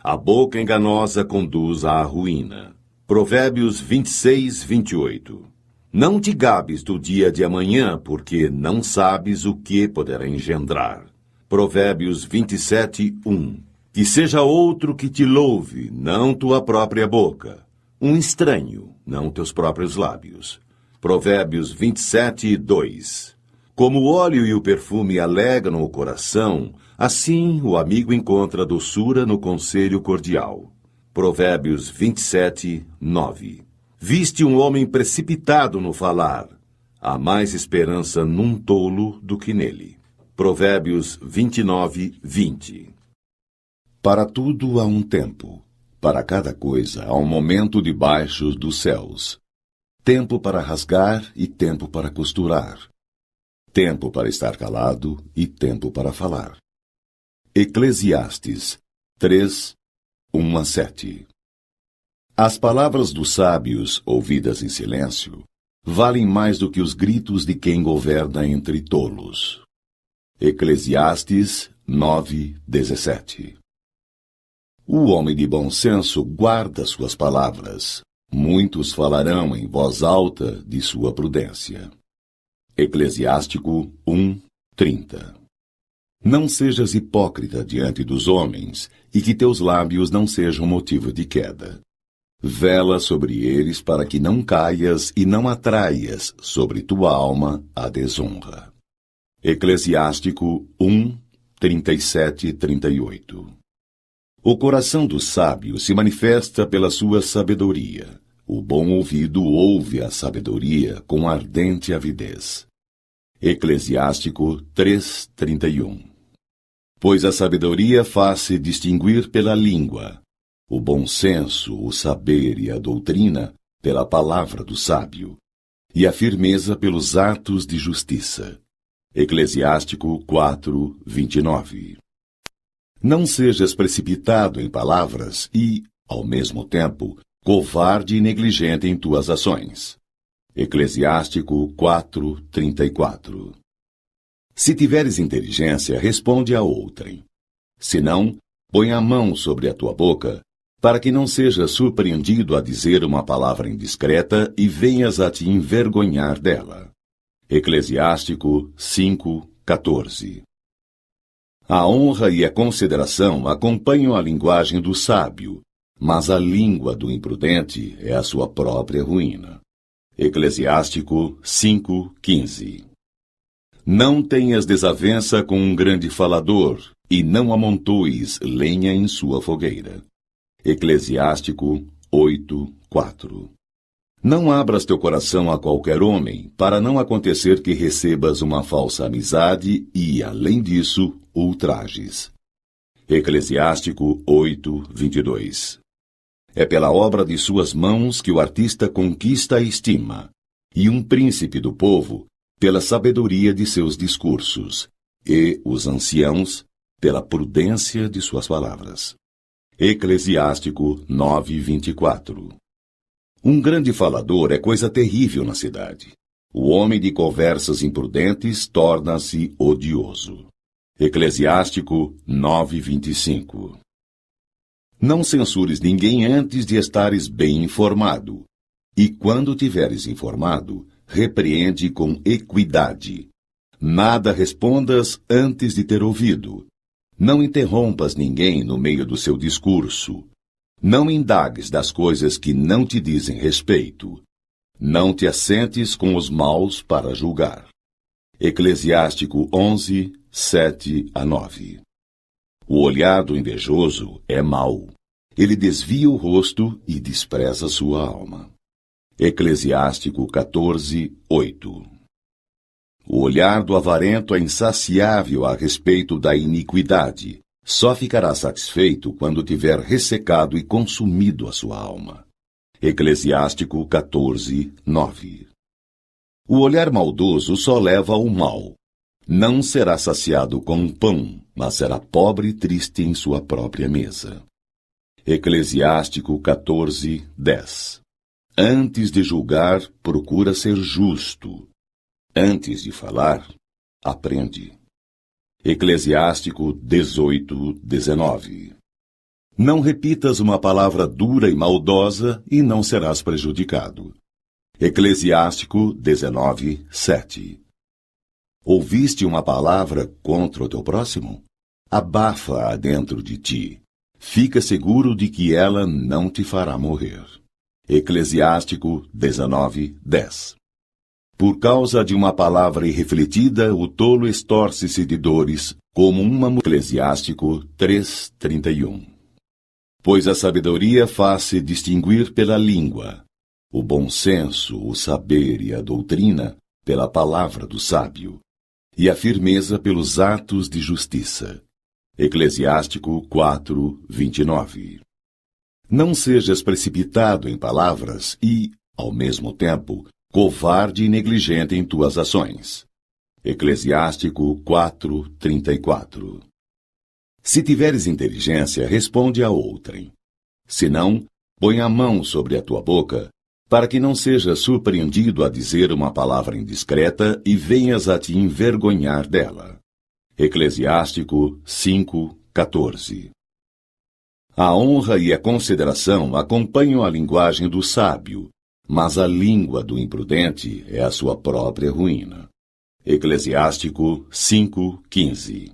A boca enganosa conduz à ruína. Provérbios 26:28. Não te gabes do dia de amanhã, porque não sabes o que poderá engendrar. Provérbios 27:1. Que seja outro que te louve, não tua própria boca. Um estranho, não teus próprios lábios. Provérbios 27:2. Como o óleo e o perfume alegram o coração, assim o amigo encontra doçura no conselho cordial. Provérbios 27:9. Viste um homem precipitado no falar. Há mais esperança num tolo do que nele. Provérbios 29:20. Para tudo há um tempo. Para cada coisa há um momento debaixo dos céus. Tempo para rasgar e tempo para costurar. Tempo para estar calado e tempo para falar. Eclesiastes 3:1-7. As palavras dos sábios, ouvidas em silêncio, valem mais do que os gritos de quem governa entre tolos. Eclesiastes 9:17. O homem de bom senso guarda suas palavras. Muitos falarão em voz alta de sua prudência. Eclesiástico 1:30. Não sejas hipócrita diante dos homens, e que teus lábios não sejam motivo de queda. Vela sobre eles para que não caias e não atraias sobre tua alma a desonra. Eclesiástico 1:37-38. O coração do sábio se manifesta pela sua sabedoria. O bom ouvido ouve a sabedoria com ardente avidez. Eclesiástico 3:31. Pois a sabedoria faz-se distinguir pela língua, o bom senso, o saber e a doutrina pela palavra do sábio, e a firmeza pelos atos de justiça. Eclesiástico 4:29. Não sejas precipitado em palavras e, ao mesmo tempo, covarde e negligente em tuas ações. Eclesiástico 4:34. Se tiveres inteligência, responde a outrem. Se não, põe a mão sobre a tua boca, para que não sejas surpreendido a dizer uma palavra indiscreta e venhas a te envergonhar dela. Eclesiástico 5:14. A honra e a consideração acompanham a linguagem do sábio, mas a língua do imprudente é a sua própria ruína. Eclesiástico 5:15. Não tenhas desavença com um grande falador, e não amontoes lenha em sua fogueira. Eclesiástico 8:4. Não abras teu coração a qualquer homem, para não acontecer que recebas uma falsa amizade e, além disso, ultrajes. Eclesiástico 8:22. É pela obra de suas mãos que o artista conquista a estima, e um príncipe do povo pela sabedoria de seus discursos, e os anciãos pela prudência de suas palavras. Eclesiástico 9:24. Um grande falador é coisa terrível na cidade. O homem de conversas imprudentes torna-se odioso. Eclesiástico 9:25. Não censures ninguém antes de estares bem informado. E quando tiveres informado, repreende com equidade. Nada respondas antes de ter ouvido. Não interrompas ninguém no meio do seu discurso. Não indagues das coisas que não te dizem respeito. Não te assentes com os maus para julgar. Eclesiástico 11:7-9. O olhar do invejoso é mau. Ele desvia o rosto e despreza sua alma. Eclesiástico 14:8. O olhar do avarento é insaciável a respeito da iniquidade. Só ficará satisfeito quando tiver ressecado e consumido a sua alma. Eclesiástico 14:9. O olhar maldoso só leva ao mal. Não será saciado com pão, mas será pobre e triste em sua própria mesa. Eclesiástico 14:10. Antes de julgar, procura ser justo. Antes de falar, aprende. Eclesiástico 18:19. Não repitas uma palavra dura e maldosa e não serás prejudicado. Eclesiástico 19:7. Ouviste uma palavra contra o teu próximo? Abafa-a dentro de ti. Fica seguro de que ela não te fará morrer. Eclesiástico 19:10. Por causa de uma palavra irrefletida, o tolo estorce-se de dores, como uma mulher. Eclesiástico 3:31. Pois a sabedoria faz-se distinguir pela língua, o bom senso, o saber e a doutrina pela palavra do sábio, e a firmeza pelos atos de justiça. Eclesiástico 4:29. Não sejas precipitado em palavras e, ao mesmo tempo, covarde e negligente em tuas ações. Eclesiástico 4:34. Se tiveres inteligência, responde a outrem. Se não, põe a mão sobre a tua boca, para que não sejas surpreendido a dizer uma palavra indiscreta e venhas a te envergonhar dela. Eclesiástico 5:14. A honra e a consideração acompanham a linguagem do sábio, mas a língua do imprudente é a sua própria ruína. Eclesiástico 5:15.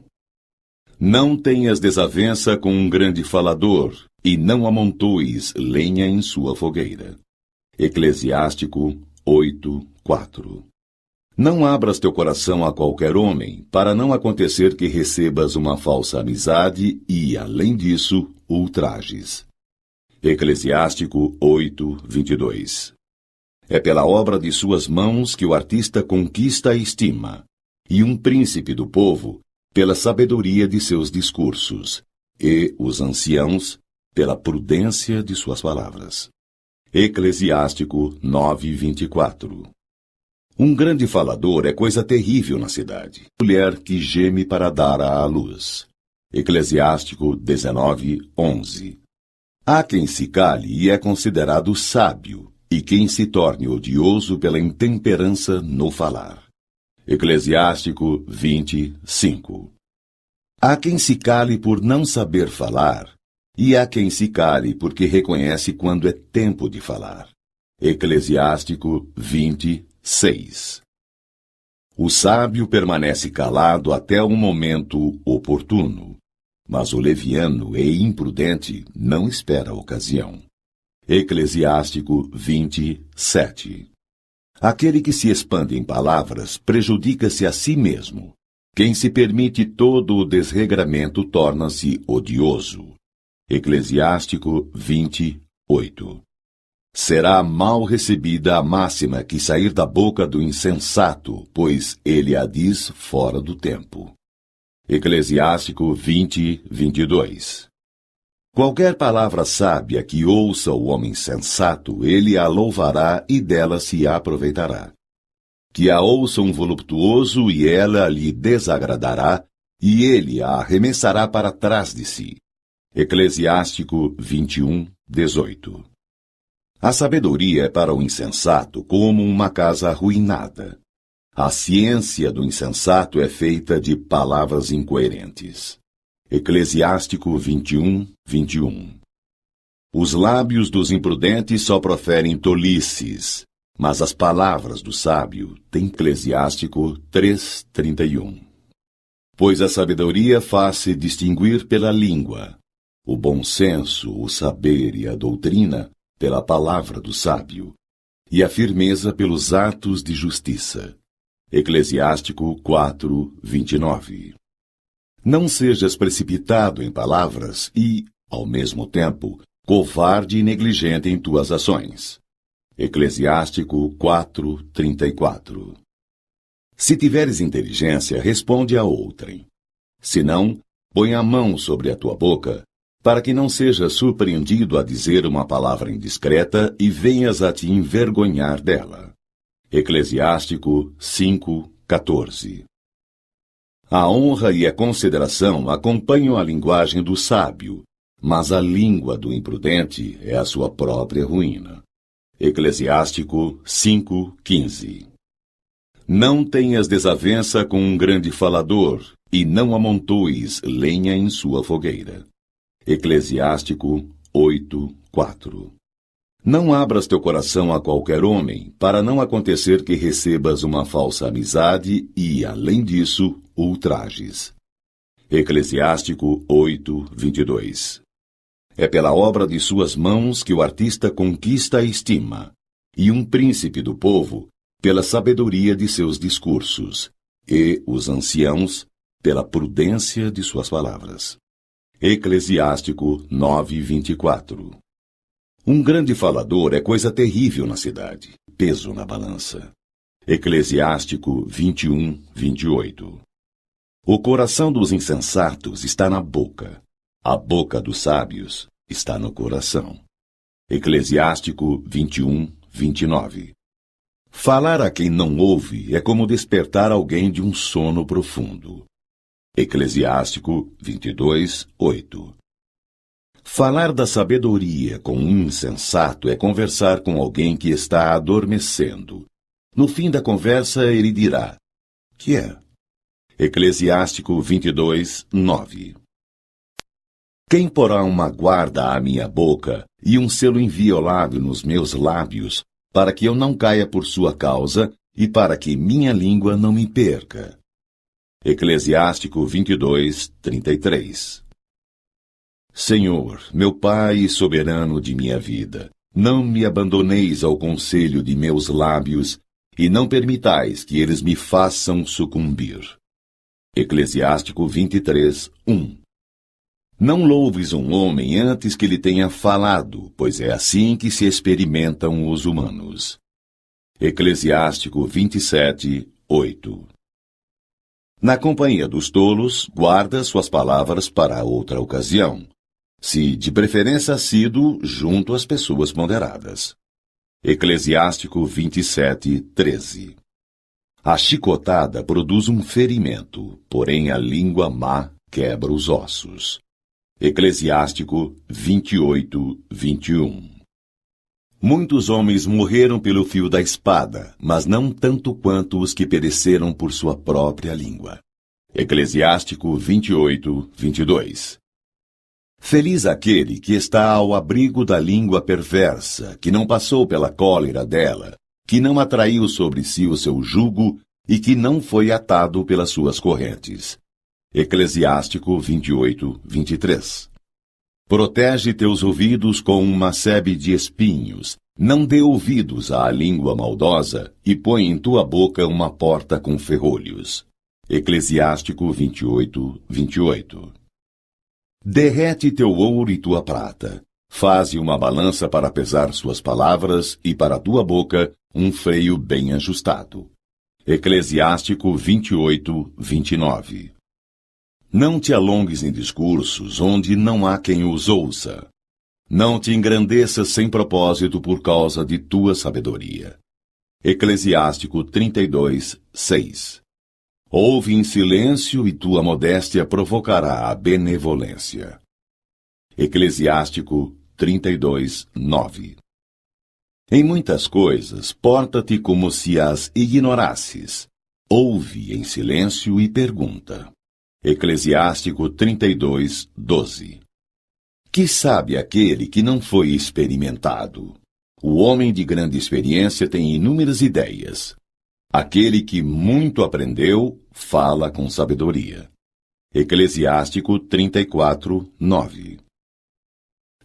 Não tenhas desavença com um grande falador, e não amontoes lenha em sua fogueira. Eclesiástico 8:4. Não abras teu coração a qualquer homem, para não acontecer que recebas uma falsa amizade e, além disso, ultrajes. Eclesiástico 8:22. É pela obra de suas mãos que o artista conquista a estima, e um príncipe do povo pela sabedoria de seus discursos, e os anciãos pela prudência de suas palavras. Eclesiástico 9:24. Um grande falador é coisa terrível na cidade, mulher que geme para dar à luz. Eclesiástico 19:11. Há quem se cale e é considerado sábio, e quem se torne odioso pela intemperança no falar. Eclesiástico 20:5. Há quem se cale por não saber falar, e há quem se cale porque reconhece quando é tempo de falar. Eclesiástico 20:6. O sábio permanece calado até o momento oportuno, mas o leviano e imprudente não espera a ocasião. Eclesiástico 20:7. Aquele que se expande em palavras prejudica-se a si mesmo. Quem se permite todo o desregramento torna-se odioso. Eclesiástico 20:8. Será mal recebida a máxima que sair da boca do insensato, pois ele a diz fora do tempo. Eclesiástico 20:22. Qualquer palavra sábia que ouça o homem sensato, ele a louvará e dela se aproveitará. Que a ouça um voluptuoso e ela lhe desagradará, e ele a arremessará para trás de si. Eclesiástico 21:18. A sabedoria é para o insensato como uma casa arruinada. A ciência do insensato é feita de palavras incoerentes. Eclesiástico 21:21. Os lábios dos imprudentes só proferem tolices, mas as palavras do sábio têm. Eclesiástico 3:31. Pois a sabedoria faz-se distinguir pela língua, o bom senso, o saber e a doutrina pela palavra do sábio, e a firmeza pelos atos de justiça. Eclesiástico 4:29. Não sejas precipitado em palavras e, ao mesmo tempo, covarde e negligente em tuas ações. Eclesiástico 4:34. Se tiveres inteligência, responde a outrem. Se não, põe a mão sobre a tua boca, para que não sejas surpreendido a dizer uma palavra indiscreta e venhas a te envergonhar dela. Eclesiástico 5:14. A honra e a consideração acompanham a linguagem do sábio, mas a língua do imprudente é a sua própria ruína. Eclesiástico 5:15. Não tenhas desavença com um grande falador, e não amontoes lenha em sua fogueira. Eclesiástico 8:4. Não abras teu coração a qualquer homem, para não acontecer que recebas uma falsa amizade e, além disso, ultrajes. Eclesiástico 8:22. É pela obra de suas mãos que o artista conquista a estima, e um príncipe do povo pela sabedoria de seus discursos, e os anciãos pela prudência de suas palavras. Eclesiástico 9:24. Um grande falador é coisa terrível na cidade, peso na balança. Eclesiástico 21:28. O coração dos insensatos está na boca, a boca dos sábios está no coração. Eclesiástico 21:29. Falar a quem não ouve é como despertar alguém de um sono profundo. Eclesiástico 22:8. Falar da sabedoria com um insensato é conversar com alguém que está adormecendo. No fim da conversa, ele dirá: "Que é?" Eclesiástico 22:9. Quem porá uma guarda à minha boca e um selo inviolável nos meus lábios, para que eu não caia por sua causa e para que minha língua não me perca? Eclesiástico 22:33. Senhor, meu Pai e soberano de minha vida, não me abandoneis ao conselho de meus lábios e não permitais que eles me façam sucumbir. Eclesiástico 23:1. Não louves um homem antes que lhe tenha falado, pois é assim que se experimentam os humanos. Eclesiástico 27:8. Na companhia dos tolos, guarda suas palavras para outra ocasião, se de preferência assíduo junto às pessoas ponderadas. Eclesiástico 27:13. A chicotada produz um ferimento, porém a língua má quebra os ossos. Eclesiástico 28:21. Muitos homens morreram pelo fio da espada, mas não tanto quanto os que pereceram por sua própria língua. Eclesiástico 28:22. Feliz aquele que está ao abrigo da língua perversa, que não passou pela cólera dela, que não atraiu sobre si o seu jugo e que não foi atado pelas suas correntes. Eclesiástico 28:23. Protege teus ouvidos com uma sebe de espinhos, não dê ouvidos à língua maldosa e põe em tua boca uma porta com ferrolhos. Eclesiástico 28:28. Derrete teu ouro e tua prata. Faze uma balança para pesar suas palavras e para tua boca um freio bem ajustado. Eclesiástico 28:29. Não te alongues em discursos onde não há quem os ouça. Não te engrandeças sem propósito por causa de tua sabedoria. Eclesiástico 32:6. Ouve em silêncio e tua modéstia provocará a benevolência. Eclesiástico 32:9. Em muitas coisas, porta-te como se as ignorasses. Ouve em silêncio e pergunta. Eclesiástico 32:12. Que sabe aquele que não foi experimentado? O homem de grande experiência tem inúmeras ideias. Aquele que muito aprendeu, fala com sabedoria. Eclesiástico 34:9.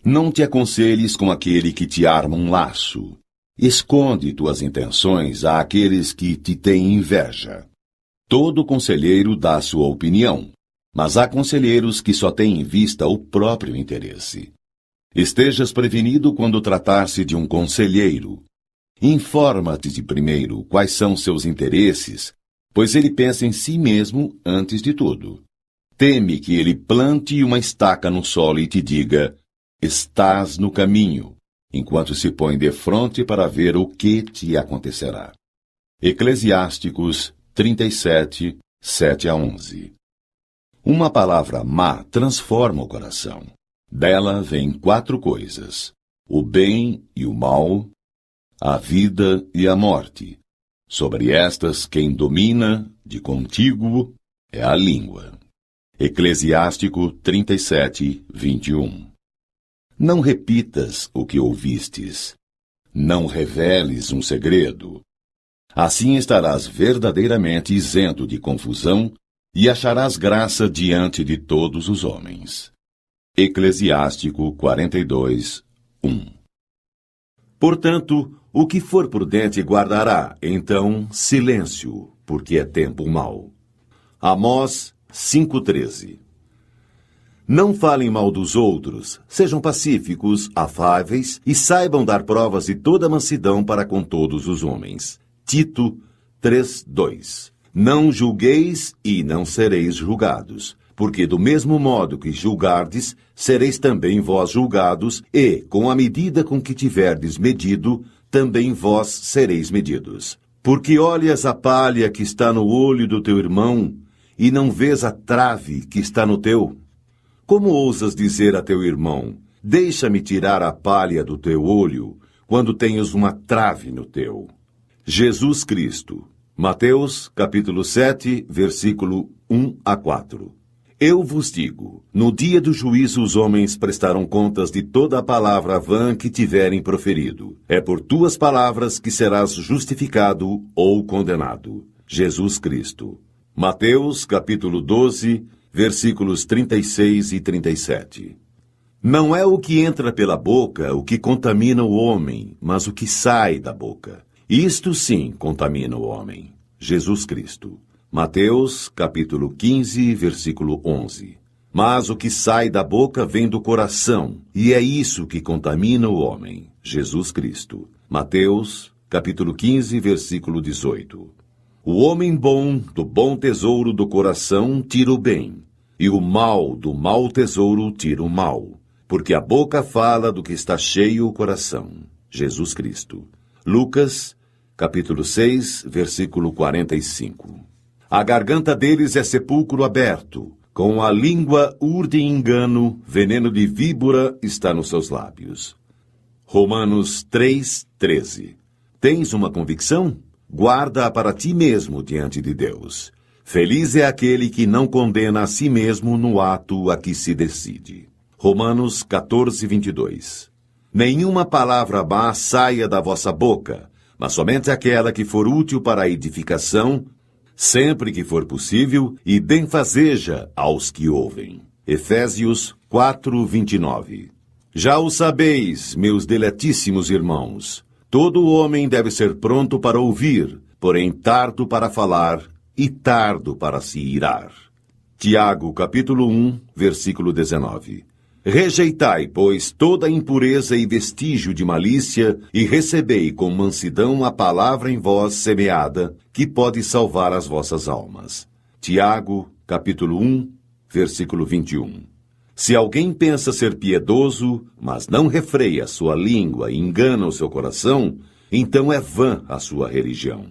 Não te aconselhes com aquele que te arma um laço. Esconde tuas intenções àqueles que te têm inveja. Todo conselheiro dá sua opinião, mas há conselheiros que só têm em vista o próprio interesse. Estejas prevenido quando tratar-se de um conselheiro. Informa-te de primeiro quais são seus interesses, pois ele pensa em si mesmo antes de tudo. Teme que ele plante uma estaca no solo e te diga: estás no caminho, enquanto se põe defronte para ver o que te acontecerá. Eclesiásticos 37, 7-11. Uma palavra má transforma o coração. Dela vêm 4 coisas: o bem e o mal, a vida e a morte. Sobre estas, quem domina, de contíguo, é a língua. Eclesiástico 37:21. Não repitas o que ouvistes. Não reveles um segredo. Assim estarás verdadeiramente isento de confusão e acharás graça diante de todos os homens. Eclesiástico 42:1. Portanto, o que for prudente guardará, então, silêncio, porque é tempo mau. Amós 5:13. Não falem mal dos outros, sejam pacíficos, afáveis e saibam dar provas de toda mansidão para com todos os homens. Tito 3:2. Não julgueis e não sereis julgados, porque do mesmo modo que julgardes, sereis também vós julgados, e, com a medida com que tiverdes medido, também vós sereis medidos. Porque olhas a palha que está no olho do teu irmão, e não vês a trave que está no teu? Como ousas dizer a teu irmão, deixa-me tirar a palha do teu olho, quando tens uma trave no teu? Jesus Cristo. Mateus, capítulo 7, versículo 1-4. Eu vos digo, no dia do juízo os homens prestarão contas de toda a palavra vã que tiverem proferido. É por tuas palavras que serás justificado ou condenado. Jesus Cristo. Mateus, capítulo 12, versículos 36 e 37. Não é o que entra pela boca o que contamina o homem, mas o que sai da boca. Isto sim contamina o homem. Jesus Cristo. Mateus, capítulo 15, versículo 11. Mas o que sai da boca vem do coração, e é isso que contamina o homem. Jesus Cristo. Mateus, capítulo 15, versículo 18. O homem bom, do bom tesouro do coração, tira o bem, e o mal, do mau tesouro, tira o mal. Porque a boca fala do que está cheio o coração. Jesus Cristo. Lucas, capítulo 6, versículo 45. A garganta deles é sepulcro aberto, com a língua urde engano, veneno de víbora está nos seus lábios. Romanos 3:13. Tens uma convicção? Guarda-a para ti mesmo diante de Deus. Feliz é aquele que não condena a si mesmo no ato a que se decide. Romanos 14:22. Nenhuma palavra má saia da vossa boca, mas somente aquela que for útil para a edificação, sempre que for possível, e benfazeja aos que ouvem. Efésios 4:29. Já o sabeis, meus diletíssimos irmãos, todo homem deve ser pronto para ouvir, porém tardo para falar e tardo para se irar. Tiago, capítulo 1, versículo 19. Rejeitai, pois, toda impureza e vestígio de malícia, e recebei com mansidão a palavra em vós semeada, que pode salvar as vossas almas. Tiago, capítulo 1, versículo 21. Se alguém pensa ser piedoso, mas não refreia sua língua e engana o seu coração, então é vã a sua religião.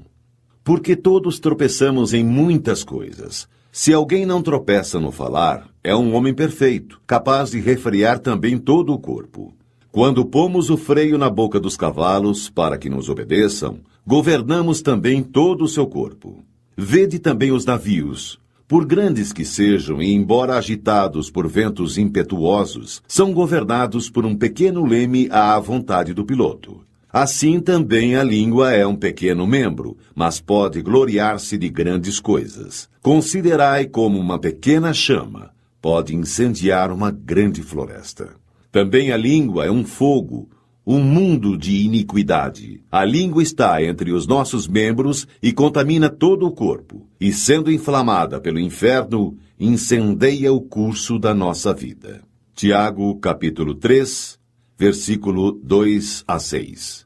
Porque todos tropeçamos em muitas coisas. Se alguém não tropeça no falar, é um homem perfeito, capaz de refrear também todo o corpo. Quando pomos o freio na boca dos cavalos para que nos obedeçam, governamos também todo o seu corpo. Vede também os navios. Por grandes que sejam e embora agitados por ventos impetuosos, são governados por um pequeno leme à vontade do piloto. Assim também a língua é um pequeno membro, mas pode gloriar-se de grandes coisas. Considerai como uma pequena chama, pode incendiar uma grande floresta. Também a língua é um fogo, um mundo de iniquidade. A língua está entre os nossos membros e contamina todo o corpo, e sendo inflamada pelo inferno, incendeia o curso da nossa vida. Tiago, capítulo 3, versículo 2-6.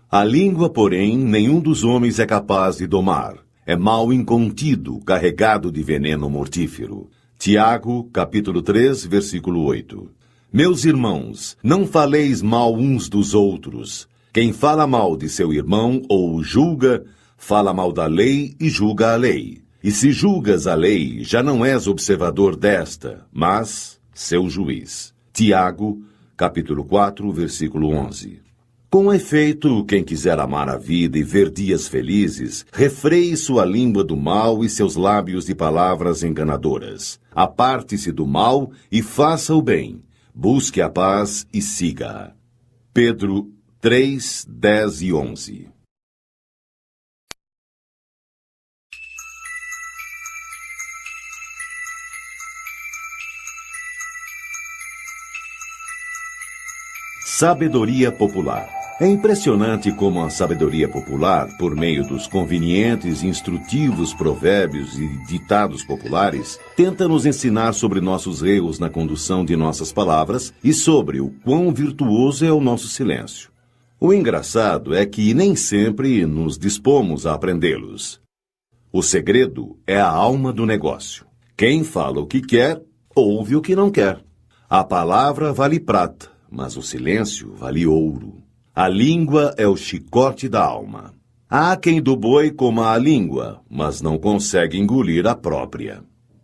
A língua, porém, nenhum dos homens é capaz de domar. É mal incontido, carregado de veneno mortífero. Tiago, capítulo 3, versículo 8. Meus irmãos, não faleis mal uns dos outros. Quem fala mal de seu irmão ou o julga, fala mal da lei e julga a lei. E se julgas a lei, já não és observador desta, mas seu juiz. Tiago, capítulo 4, versículo 11. Com efeito, quem quiser amar a vida e ver dias felizes, refreie sua língua do mal e seus lábios de palavras enganadoras. Aparte-se do mal e faça o bem. Busque a paz e siga-a. Pedro 3, 10 e 11. Sabedoria popular. É impressionante como a sabedoria popular, por meio dos convenientes e instrutivos provérbios e ditados populares, tenta nos ensinar sobre nossos erros na condução de nossas palavras e sobre o quão virtuoso é o nosso silêncio. O engraçado é que nem sempre nos dispomos a aprendê-los. O segredo é a alma do negócio. Quem fala o que quer, ouve o que não quer. A palavra vale prata, mas o silêncio vale ouro. A língua é o chicote da alma. Há quem do boi coma a língua, mas não consegue engolir a própria.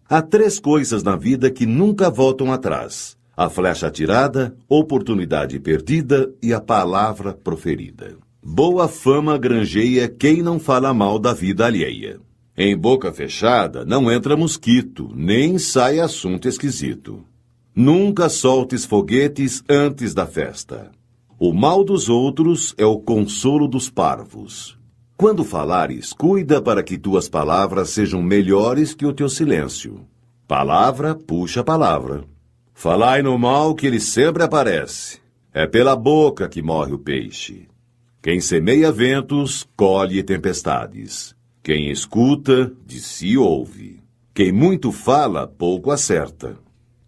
Há 3 coisas na vida que nunca voltam atrás: a flecha atirada, oportunidade perdida e a palavra proferida. Boa fama granjeia quem não fala mal da vida alheia. Em boca fechada não entra mosquito, nem sai assunto esquisito. Nunca soltes foguetes antes da festa. O mal dos outros é o consolo dos parvos. Quando falares, cuida para que tuas palavras sejam melhores que o teu silêncio. Palavra puxa palavra. Falai no mal que ele sempre aparece. É pela boca que morre o peixe. Quem semeia ventos, colhe tempestades. Quem escuta, de si ouve. Quem muito fala, pouco acerta.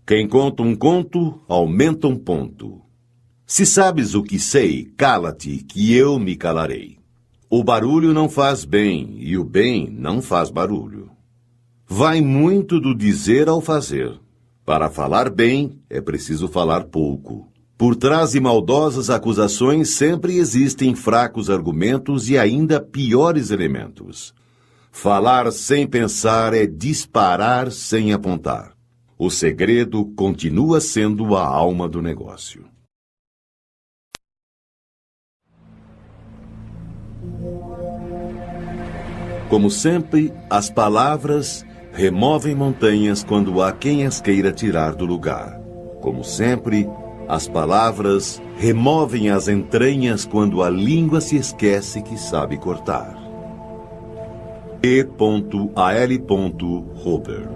Quem conta um conto, aumenta um ponto. Se sabes o que sei, cala-te, que eu me calarei. O barulho não faz bem, e o bem não faz barulho. Vai muito do dizer ao fazer. Para falar bem, é preciso falar pouco. Por trás de maldosas acusações sempre existem fracos argumentos e ainda piores elementos. Falar sem pensar é disparar sem apontar. O segredo continua sendo a alma do negócio. Como sempre, as palavras removem montanhas quando há quem as queira tirar do lugar. Como sempre, as palavras removem as entranhas quando a língua se esquece que sabe cortar. E.A.L. Rober